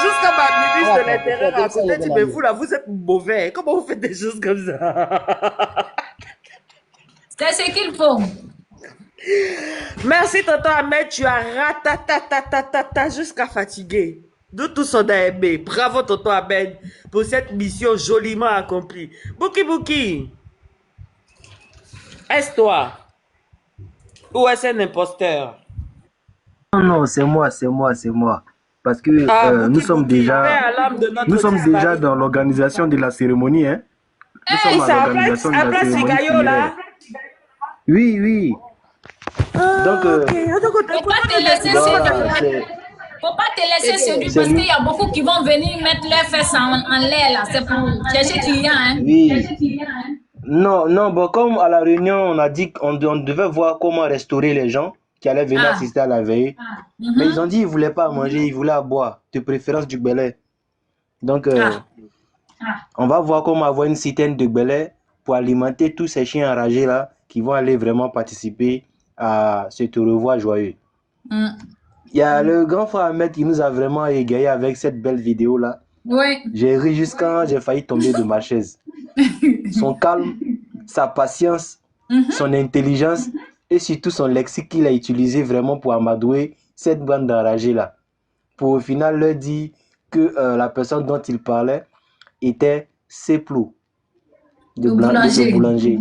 Jusqu'à ma ministre de l'Intérieur a dit, mais vous là, vous êtes mauvais. Comment vous faites des choses comme ça? C'est ce qu'il faut. Merci tonton Ahmed, tu as ratatatata jusqu'à fatiguer. Nous tous on a aimé. Bravo tonton Ahmed pour cette mission joliment accomplie. Bouki, est-ce toi? Ou est-ce un imposteur? Non, c'est moi. parce que nous sommes paix déjà, à l'âme de notre nous sommes déjà disparu. dans l'organisation de la cérémonie, hein. Nous sommes Hey, à ça l'organisation de la place cérémonie Sigayo là. funéraire. Oui, oui. Donc, Faut pas te laisser voilà, séduire. Faut pas te laisser séduire c'est parce nous. qu'il y a beaucoup qui vont venir mettre leurs fesses en l'air là. C'est pour chercher client, hein. Oui. Non, non, bon, comme à la réunion, on a dit qu'on devait voir comment restaurer les gens qui allaient venir Ah. assister à la veillée. Mais ils ont dit qu'ils ne voulaient pas manger, ils voulaient à boire, de préférence du belay. Donc, on va voir comment avoir une citerne de belay pour alimenter tous ces chiens enragés là qui vont aller vraiment participer à ce te revoir joyeux. Il y a le grand frère Ahmed qui nous a vraiment égayé avec cette belle vidéo là. Oui. J'ai ri jusqu'à j'ai failli tomber de ma chaise. Son calme, sa patience, son intelligence et surtout son lexique qu'il a utilisé vraiment pour amadouer cette bande d'enragés là. Pour au final leur dire que la personne dont il parlait était Seplou, de boulanger.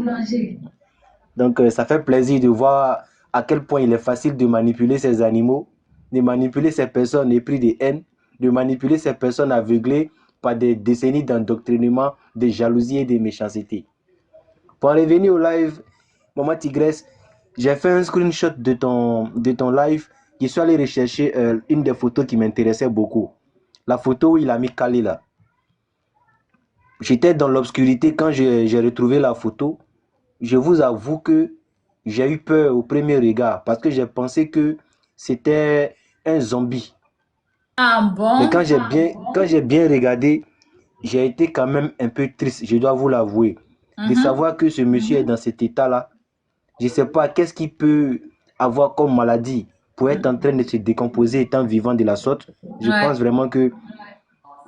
Donc ça fait plaisir de voir à quel point il est facile de manipuler ces animaux, de manipuler ces personnes épris de haine, de manipuler ces personnes aveuglées par des décennies d'endoctrinement, de jalousie et de méchanceté. Pour en revenir au live, Maman Tigresse, j'ai fait un screenshot de ton live. Je suis allé rechercher une des photos qui m'intéressait beaucoup. La photo où il a mis Kali là. J'étais dans l'obscurité quand j'ai retrouvé la photo. Je vous avoue que j'ai eu peur au premier regard parce que j'ai pensé que c'était un zombie. Ah bon? Mais quand j'ai bien regardé, j'ai été quand même un peu triste, je dois vous l'avouer, de savoir que ce monsieur est dans cet état-là. Je ne sais pas qu'est-ce qu'il peut avoir comme maladie pour être en train de se décomposer étant vivant de la sorte. Je pense vraiment que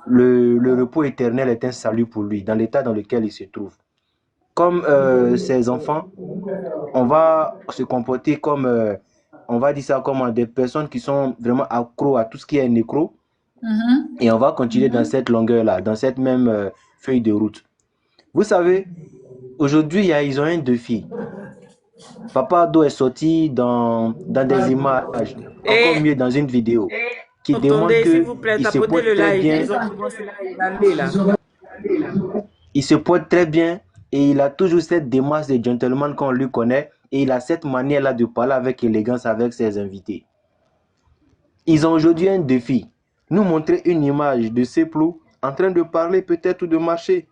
le repos éternel est un salut pour lui, dans l'état dans lequel il se trouve. Comme ses enfants, on va se comporter comme, on va dire ça comme des personnes qui sont vraiment accros à tout ce qui est nécro. Et on va continuer dans cette longueur-là, dans cette même feuille de route. Vous savez, aujourd'hui, ils ont un défi. Papa Ado est sorti dans des images, encore mieux dans une vidéo, qui démontre qu'il se porte très bien. Il se porte très bien et il a toujours cette démarche de gentleman qu'on lui connaît et il a cette manière-là de parler avec élégance avec ses invités. Ils ont aujourd'hui un défi. Nous montrer une image de Seplou en train de parler peut-être ou de marcher.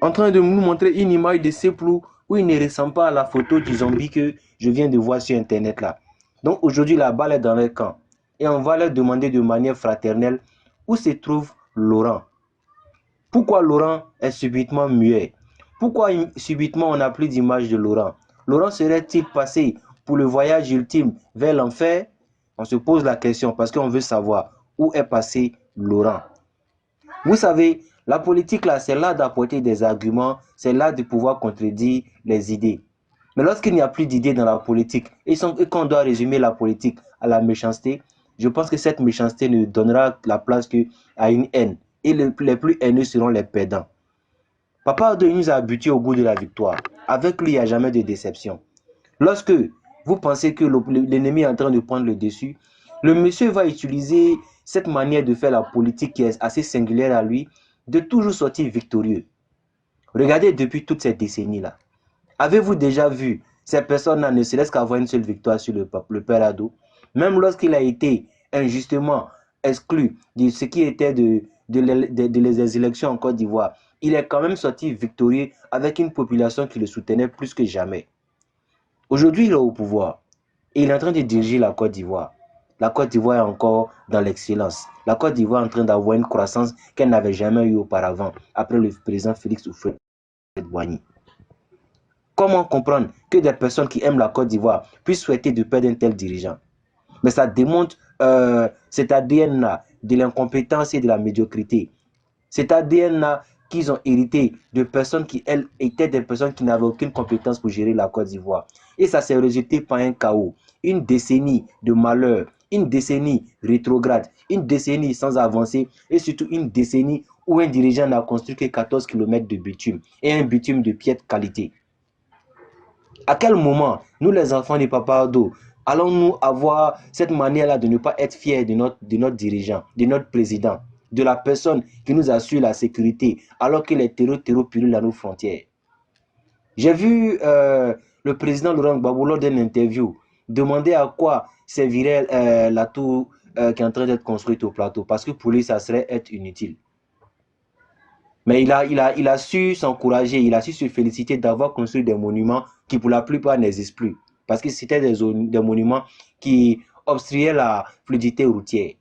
En train de nous montrer une image de Seplou où il ne ressemble pas à la photo du zombie que je viens de voir sur internet là. Donc aujourd'hui la balle est dans leur camp. Et on va leur demander de manière fraternelle où se trouve Laurent. Pourquoi Laurent est subitement muet? Pourquoi subitement on n'a plus d'image de Laurent? Laurent serait-il passé pour le voyage ultime vers l'enfer? On se pose la question parce qu'on veut savoir où est passé Laurent. Vous savez, la politique là, c'est là d'apporter des arguments, c'est là de pouvoir contredire les idées. Mais lorsqu'il n'y a plus d'idées dans la politique et qu'on doit résumer la politique à la méchanceté, je pense que cette méchanceté ne donnera la place qu'à une haine. Et les plus haineux seront les perdants. Papa Ado nous a habitués au goût de la victoire. Avec lui, il n'y a jamais de déception. Lorsque vous pensez que l'ennemi est en train de prendre le dessus, le monsieur va utiliser cette manière de faire la politique qui est assez singulière à lui, de toujours sortir victorieux. Regardez depuis toutes ces décennies-là. Avez-vous déjà vu ces personnes-là ne se laissent qu'avoir une seule victoire sur le père Ado? Même lorsqu'il a été injustement exclu de ce qui était des élections en Côte d'Ivoire, il est quand même sorti victorieux avec une population qui le soutenait plus que jamais. Aujourd'hui, il est au pouvoir et il est en train de diriger la Côte d'Ivoire. La Côte d'Ivoire est encore dans l'excellence. La Côte d'Ivoire est en train d'avoir une croissance qu'elle n'avait jamais eue auparavant, après le président Félix Houphouët-Boigny. Comment comprendre que des personnes qui aiment la Côte d'Ivoire puissent souhaiter de perdre un tel dirigeant? Mais ça démontre cet ADN-là de l'incompétence et de la médiocrité. Cet ADN-là qu'ils ont hérité de personnes qui, elles, étaient des personnes qui n'avaient aucune compétence pour gérer la Côte d'Ivoire. Et ça s'est résulté par un chaos, une décennie de malheur, une décennie rétrograde, une décennie sans avancée et surtout une décennie où un dirigeant n'a construit que 14 km de bitume et un bitume de piètre qualité. À quel moment, nous les enfants de Papa Ado, Allons-nous avoir cette manière-là de ne pas être fiers de notre dirigeant, de notre président, de la personne qui nous assure la sécurité, alors que les terreaux purulent à nos frontières? J'ai vu le président Laurent Gbagbo lors d'une interview demander à quoi servirait la tour qui est en train d'être construite au plateau, parce que pour lui, ça serait être inutile. Mais il a su s'encourager, il a su se féliciter d'avoir construit des monuments qui pour la plupart n'existent plus. Parce que c'était des monuments qui obstruaient la fluidité routière.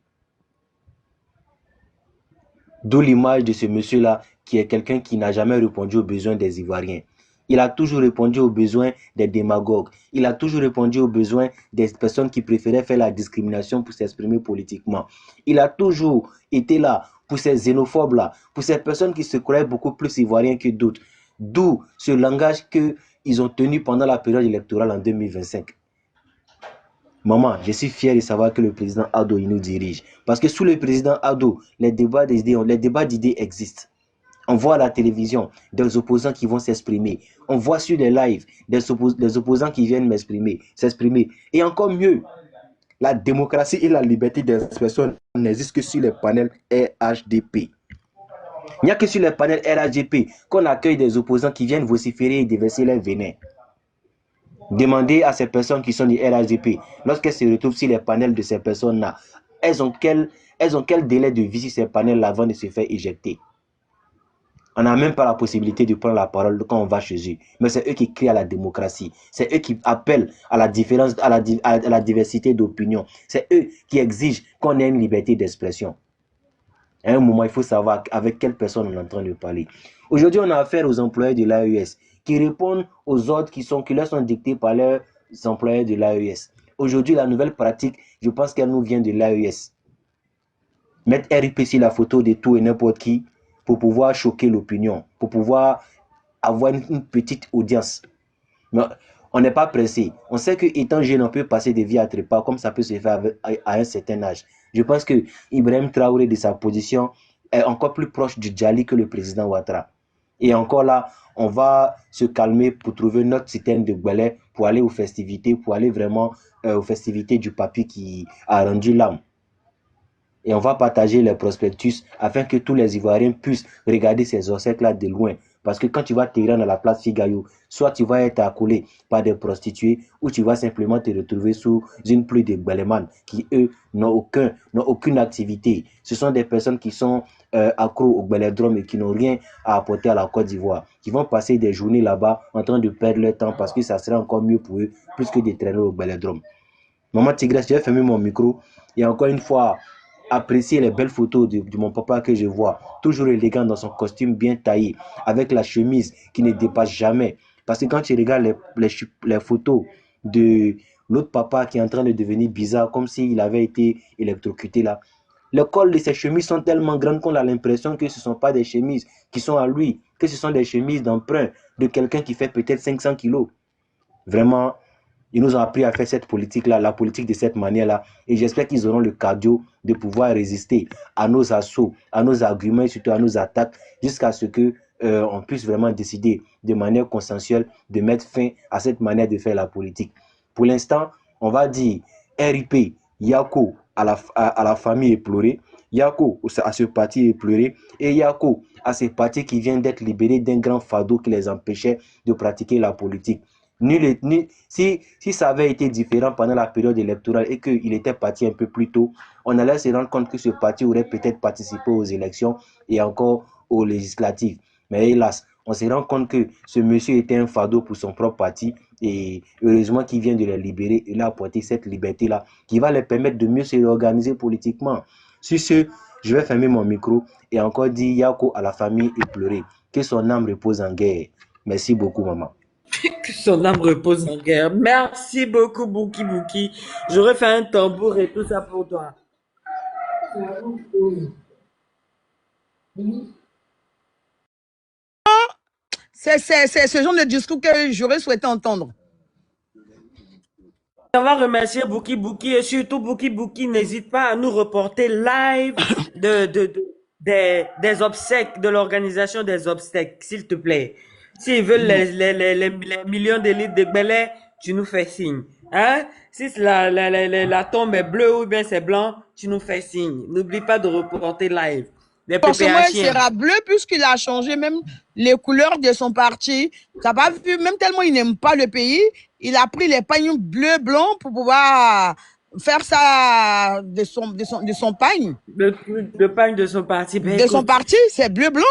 D'où l'image de ce monsieur-là, qui est quelqu'un qui n'a jamais répondu aux besoins des Ivoiriens. Il a toujours répondu aux besoins des démagogues. Il a toujours répondu aux besoins des personnes qui préféraient faire la discrimination pour s'exprimer politiquement. Il a toujours été là pour ces xénophobes-là, pour ces personnes qui se croyaient beaucoup plus ivoiriens que d'autres. D'où ce langage qu'ils ont tenu pendant la période électorale en 2025. Maman, je suis fier de savoir que le président Ado il nous dirige. Parce que sous le président Ado, les débats d'idées existent. On voit à la télévision des opposants qui vont s'exprimer. On voit sur les lives des opposants qui viennent s'exprimer. Et encore mieux, la démocratie et la liberté d'expression n'existent que sur les panels RHDP. Il n'y a que sur les panels RHDP qu'on accueille des opposants qui viennent vociférer et déverser leur venin. Demandez à ces personnes qui sont du RHDP, lorsqu'elles se retrouvent sur les panels de ces personnes-là, elles ont quel délai de vie sur ces panels avant de se faire éjecter? On n'a même pas la possibilité de prendre la parole quand on va chez eux. Mais c'est eux qui crient à la démocratie. C'est eux qui appellent à la différence, à la diversité d'opinion. C'est eux qui exigent qu'on ait une liberté d'expression. À un moment, il faut savoir avec quelle personne on est en train de parler. Aujourd'hui, on a affaire aux employés de l'AES qui répondent aux ordres qui leur sont dictés par leurs employés de l'AES. Aujourd'hui, la nouvelle pratique, je pense qu'elle nous vient de l'AES. Mettre RIP sur la photo de tout et n'importe qui, pour pouvoir choquer l'opinion, pour pouvoir avoir une petite audience. Mais on n'est pas pressé. On sait qu'étant jeune, on peut passer des vies à trépas, comme ça peut se faire à un certain âge. Je pense que Ibrahim Traoré, de sa position, est encore plus proche du Djali que le président Ouattara. Et encore là, on va se calmer pour trouver notre système de Gbelé, pour aller aux festivités, pour aller vraiment aux festivités du papy qui a rendu l'âme. Et on va partager les prospectus afin que tous les Ivoiriens puissent regarder ces obsèques-là de loin. Parce que quand tu vas te rendre à la place Figayou, soit tu vas être accolé par des prostituées, ou tu vas simplement te retrouver sous une pluie de Gbeleman qui, eux, n'ont aucune activité. Ce sont des personnes qui sont accros au Gbélédrome et qui n'ont rien à apporter à la Côte d'Ivoire, qui vont passer des journées là-bas en train de perdre leur temps parce que ça serait encore mieux pour eux, plus que de traîner au Gbélédrome. Maman Tigresse, j'ai fermé mon micro et encore une fois, apprécier les belles photos de mon papa que je vois, toujours élégant dans son costume bien taillé, avec la chemise qui ne dépasse jamais. Parce que quand tu regardes les photos de l'autre papa qui est en train de devenir bizarre, comme s'il avait été électrocuté là, le col de ces chemises sont tellement grandes qu'on a l'impression que ce ne sont pas des chemises qui sont à lui, que ce sont des chemises d'emprunt de quelqu'un qui fait peut-être 500 kilos. Vraiment, ils nous ont appris à faire cette politique-là, la politique de cette manière-là. Et j'espère qu'ils auront le cardio de pouvoir résister à nos assauts, à nos arguments et surtout à nos attaques, jusqu'à ce qu'on puisse vraiment décider de manière consensuelle de mettre fin à cette manière de faire la politique. Pour l'instant, on va dire RIP, Yako à la famille éplorée, Yako à ce parti éploré, et Yako à ces partis qui viennent d'être libérés d'un grand fardeau qui les empêchait de pratiquer la politique. Si ça avait été différent pendant la période électorale et qu'il était parti un peu plus tôt, on allait se rendre compte que ce parti aurait peut-être participé aux élections et encore aux législatives. Mais hélas, on se rend compte que ce monsieur était un fardeau pour son propre parti et heureusement qu'il vient de les libérer. Il a apporté cette liberté-là qui va les permettre de mieux se réorganiser politiquement. Sur ce, je vais fermer mon micro et encore dire Yako à la famille éplorée. Que son âme repose en guerre. Merci beaucoup, maman. Que son âme repose en guerre. Merci beaucoup, Bouki Bouki. J'aurais fait un tambour et tout ça pour toi. C'est ce genre de discours que j'aurais souhaité entendre. On va remercier Bouki Bouki et surtout Bouki Bouki, n'hésite pas à nous reporter live des obsèques, de l'organisation des obsèques, s'il te plaît. S'ils veulent les millions de litres de Gbelé, tu nous fais signe. Hein? Si la tombe est bleue ou bien c'est blanc, tu nous fais signe. N'oublie pas de reporter live. Les Forcément, il PPHiens. sera bleu puisqu'il a changé même les couleurs de son parti. T'as pas vu, même tellement il n'aime pas le pays, il a pris les pagnes bleu-blanc pour pouvoir faire ça de son pagne. Le pagne de son parti. Ben, De son écoute, parti, c'est bleu-blanc.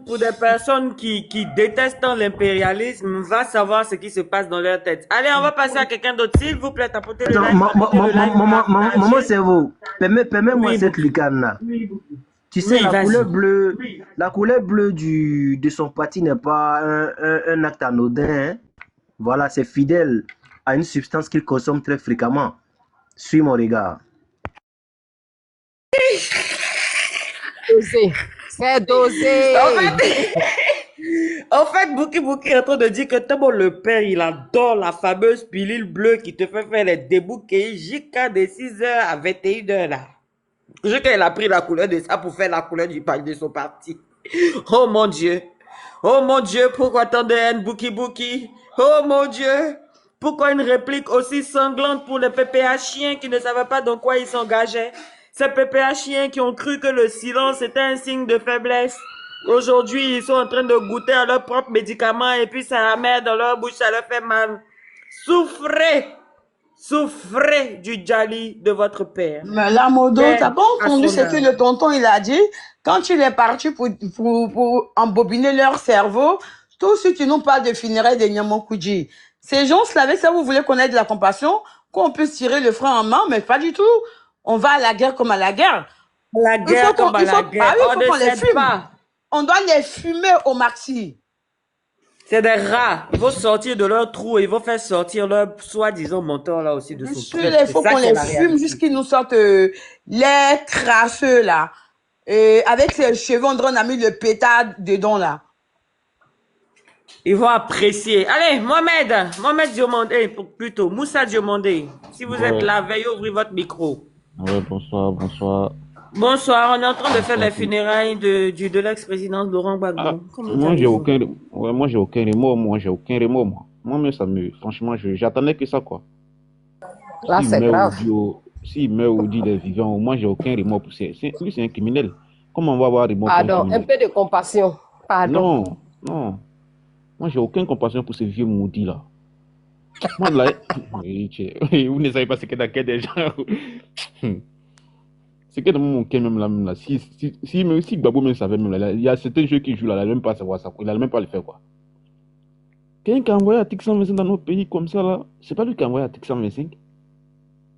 pour des personnes qui détestent l'impérialisme, va savoir ce qui se passe dans leur tête. Allez, on va passer à quelqu'un d'autre. S'il vous plaît, tapotez le Attends, like. maman cerveau, permets-moi Oui. cette lucane-là. Tu sais, Oui, vas-y. la couleur bleue de son parti n'est pas un acte anodin. Hein. Voilà, c'est fidèle à une substance qu'il consomme très fréquemment. Suis mon regard. Dosé. C'est dosé. En fait, Bouki est en train de dire que tellement le père, il adore la fameuse pilule bleue qui te fait faire les débouquets jusqu'à de 6h à 21h là. Je qu'il a pris la couleur de ça pour faire la couleur du pagne de son parti. Oh mon Dieu. Oh mon Dieu, pourquoi tant de haine, Bouki? Oh mon Dieu. Pourquoi une réplique aussi sanglante pour les PPHiens qui ne savaient pas dans quoi ils s'engageaient? Ces PPHiens qui ont cru que le silence était un signe de faiblesse. Aujourd'hui, ils sont en train de goûter à leurs propres médicaments et puis ça amer dans leur bouche, ça leur fait mal. Souffrez du Djali de votre père. Mais la modo, Père t'as pas à entendu son ce que âme. le tonton il a dit? Quand il est parti pour embobiner leur cerveau, tout ce qui nous parle de funérailles de Nyamokuji. Ces gens, avec ça, vous voulez connaître de la compassion, qu'on peut tirer le frein en main, mais pas du tout. On va à la guerre comme à la guerre. La guerre comme à la guerre. Ah oui, On il faut qu'on ne les cède fume. pas. On doit les fumer au maxi. C'est des rats. Il faut sortir de leur trou et il faut faire sortir leur soi-disant mentor là aussi de son trou. Il faut qu'on les fume jusqu'ils nous sortent les crasseux là. Et avec ses cheveux, on dirait qu'on a mis le pétard dedans là. Ils vont apprécier. Allez, Mohamed Diomandé, plutôt, Moussa Diomandé. Si vous êtes là, veuillez ouvrir votre micro. Ouais, bonsoir. Bonsoir, on est en train de faire les funérailles de l'ex-président Laurent Gbagbo. Ah, moi, j'ai aucun remords, moi. Moi-même, franchement, j'attendais que ça, quoi. Là, c'est grave. S'il meurt ou dit il est vivant, moi, j'ai aucun remords pour ça. Lui, c'est un criminel. Comment on va avoir remords pour un Pardon, criminel? un peu de compassion. Pardon. Non. Moi, j'ai aucune compassion pour ces vieux maudits, là. Moi, là, vous ne savez pas ce que dans des gens. C'est que dans mon cœur, même là, si Gbagbo même savait, même là, il y a certains jeux qui jouent là, il n'allait même pas savoir ça, il n'allait même pas le faire, quoi. Quelqu'un qui a envoyé Article 125 dans notre pays comme ça, là, c'est pas lui qui a envoyé Article 125.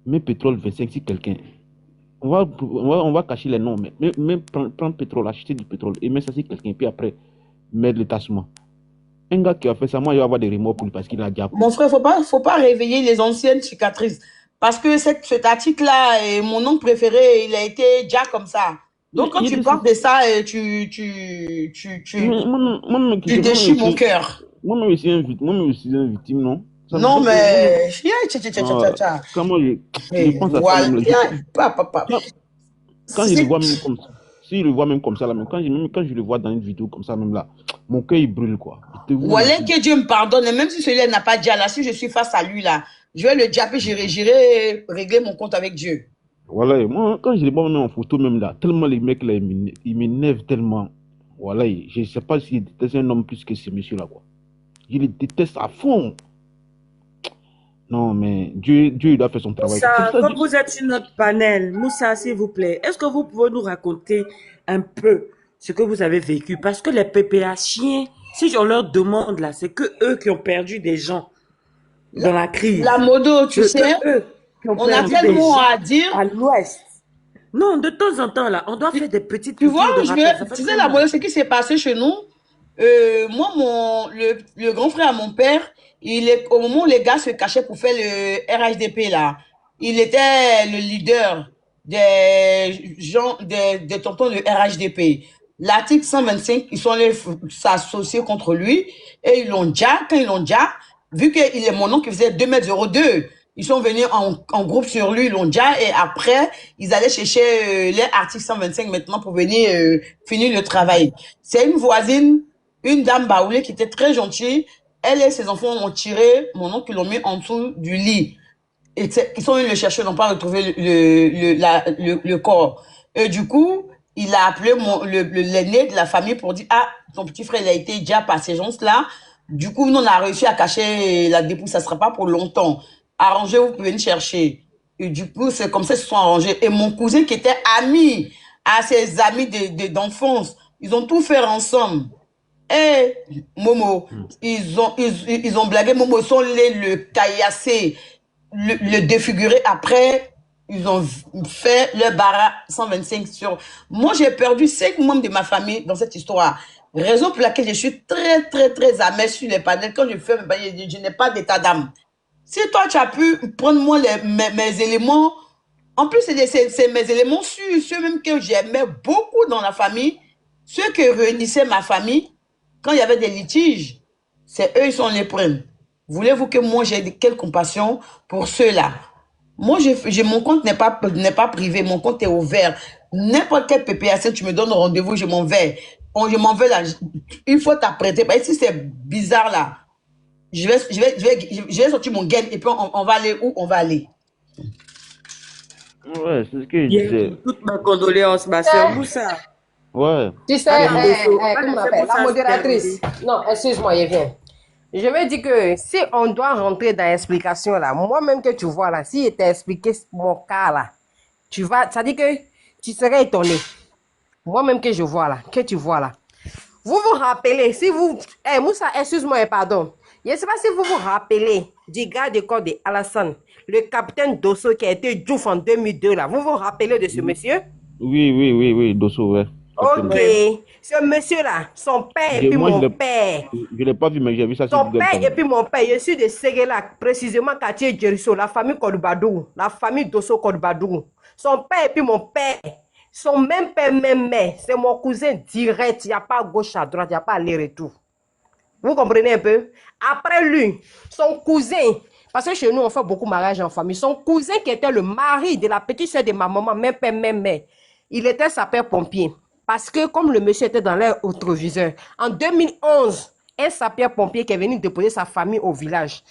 Mais pétrole 25, si quelqu'un. On va cacher les noms, mais prendre pétrole, acheter du pétrole, et mettre ça sur quelqu'un, puis après, mettre le tassement. Un gars qui a fait ça, moi, il va avoir des remords pour lui parce qu'il a déjà. Mon frère, faut pas réveiller les anciennes cicatrices. Parce que cet article-là, mon oncle préféré, il a été déjà comme ça. Donc, quand tu parles de ça, tu déchires mon cœur. Moi-même, je suis une victime, non? Non, mais... Comment je pense à ça, quand je le vois même comme ça, s'il le voit même comme ça, là, quand je le vois dans une vidéo comme ça, même là, mon cœur, il brûle, quoi. Voilà, que Dieu me pardonne, et même si celui-là n'a pas déjà là, si je suis face à lui, là, je vais le diable, j'irai régler mon compte avec Dieu. Voilà, moi, quand je le vois même en photo, même là, tellement les mecs, là, ils m'énervent tellement. Voilà, je ne sais pas s'il déteste un homme plus que ce monsieur-là, quoi. Je le déteste à fond. Non, mais Dieu il doit faire son travail. Moussa, comme vous êtes sur notre panel, Moussa, s'il vous plaît, est-ce que vous pouvez nous raconter un peu ce que vous avez vécu? Parce que les PPHiens, si on leur demande là, c'est que eux qui ont perdu des gens dans la crise. La modo, tu sais, on a tellement à dire. À l'ouest. Non, de temps en temps là, on doit faire des petites. Tu vois, tu sais, la modo, ce qui s'est passé chez nous, moi, le grand frère à mon père, au moment où les gars se cachaient pour faire le RHDP là, il était le leader des gens, des tontons de RHDP. L'article 125, ils sont allés s'associer contre lui et quand ils l'ont déjà, vu qu'il est mon oncle qui faisait 2,02 m, ils sont venus en groupe sur lui, ils l'ont déjà, et après, ils allaient chercher les articles 125 maintenant pour venir finir le travail. C'est une voisine, une dame baoulée qui était très gentille, Elle et ses enfants ont tiré mon oncle, ils l'ont mis en dessous du lit. Et ils sont venus le chercher, ils n'ont pas retrouvé le corps. Et du coup, il a appelé l'aîné de la famille pour dire, ah, ton petit frère, il a été déjà par ces gens-là. Du coup, nous, on a réussi à cacher la dépouille, ça ne sera pas pour longtemps. Arrangez, vous pouvez venir chercher. Et du coup, c'est comme ça qu'ils se sont arrangés. Et mon cousin qui était ami à ses amis d'enfance, ils ont tout fait ensemble. Et Momo, ils ont blagué, Momo, ils sont allés le caillasser, le défigurer. Après, ils ont fait le bara 125 sur... Moi, j'ai perdu 5 membres de ma famille dans cette histoire. Raison pour laquelle je suis très, très, très amère sur les panels. Quand je fais mes panels, je n'ai pas d'état d'âme. Si toi, tu as pu prendre moi mes éléments, en plus, c'est mes éléments ceux même que j'aimais beaucoup dans la famille, ceux qui réunissaient ma famille, quand il y avait des litiges, c'est eux, ils sont les prennent. Voulez-vous que moi, j'ai quelle compassion pour ceux-là? Moi, mon compte n'est pas privé, mon compte est ouvert. N'importe quel PPAC, tu me donnes rendez-vous, je m'en vais. Je m'en vais là. Il faut t'apprêter. Si c'est bizarre là, je vais sortir mon gain et puis on va aller où on va aller. Ouais, c'est ce que je disais. Toutes mes condoléances, ma soeur Moussa. Ouais. Tu sais, comment on appelle la modératrice? Non, excuse-moi, je viens. Je vais dire que si on doit rentrer dans l'explication là, moi-même que tu vois là, si je t'ai expliqué mon cas là, ça dit que tu serais étonné. Moi-même que je vois là, que tu vois là. Vous vous rappelez, si vous... Moussa, excuse-moi et pardon. Je ne sais pas si vous vous rappelez du gars de corps de Alassane, le capitaine Dosso qui a été Diouf en 2002 là. Vous vous rappelez de ce monsieur? Oui, Dosso, ouais. Ok. Ce monsieur-là, son père et puis mon père. Je ne l'ai pas vu, mais j'ai vu ça sur Son père et puis mon père, je suis de Séguélac, précisément quartier Djerisso, la famille Kodbadou, la famille Dosso Kodbadou. Son père et puis mon père, son même père, même mère, c'est mon cousin direct. Il n'y a pas gauche à droite, il n'y a pas aller-retour. Vous comprenez un peu? Après lui, son cousin, parce que chez nous, on fait beaucoup de mariage en famille, son cousin qui était le mari de la petite soeur de ma maman, même père, même mère, il était sapeur-pompier. Parce que comme le monsieur était dans l'air rétroviseur, en 2011, un sapeur-pompier qui est venu déposer sa famille au village,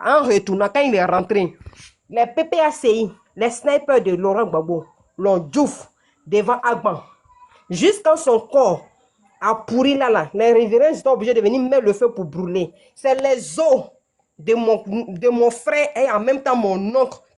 en retournant, quand il est rentré, les PPACI, les snipers de Laurent Gbagbo, l'ont djouf devant Agban. Jusqu'à son corps a pourri là, les révérends sont obligés de venir mettre le feu pour brûler. C'est les os de mon frère et en même temps mon oncle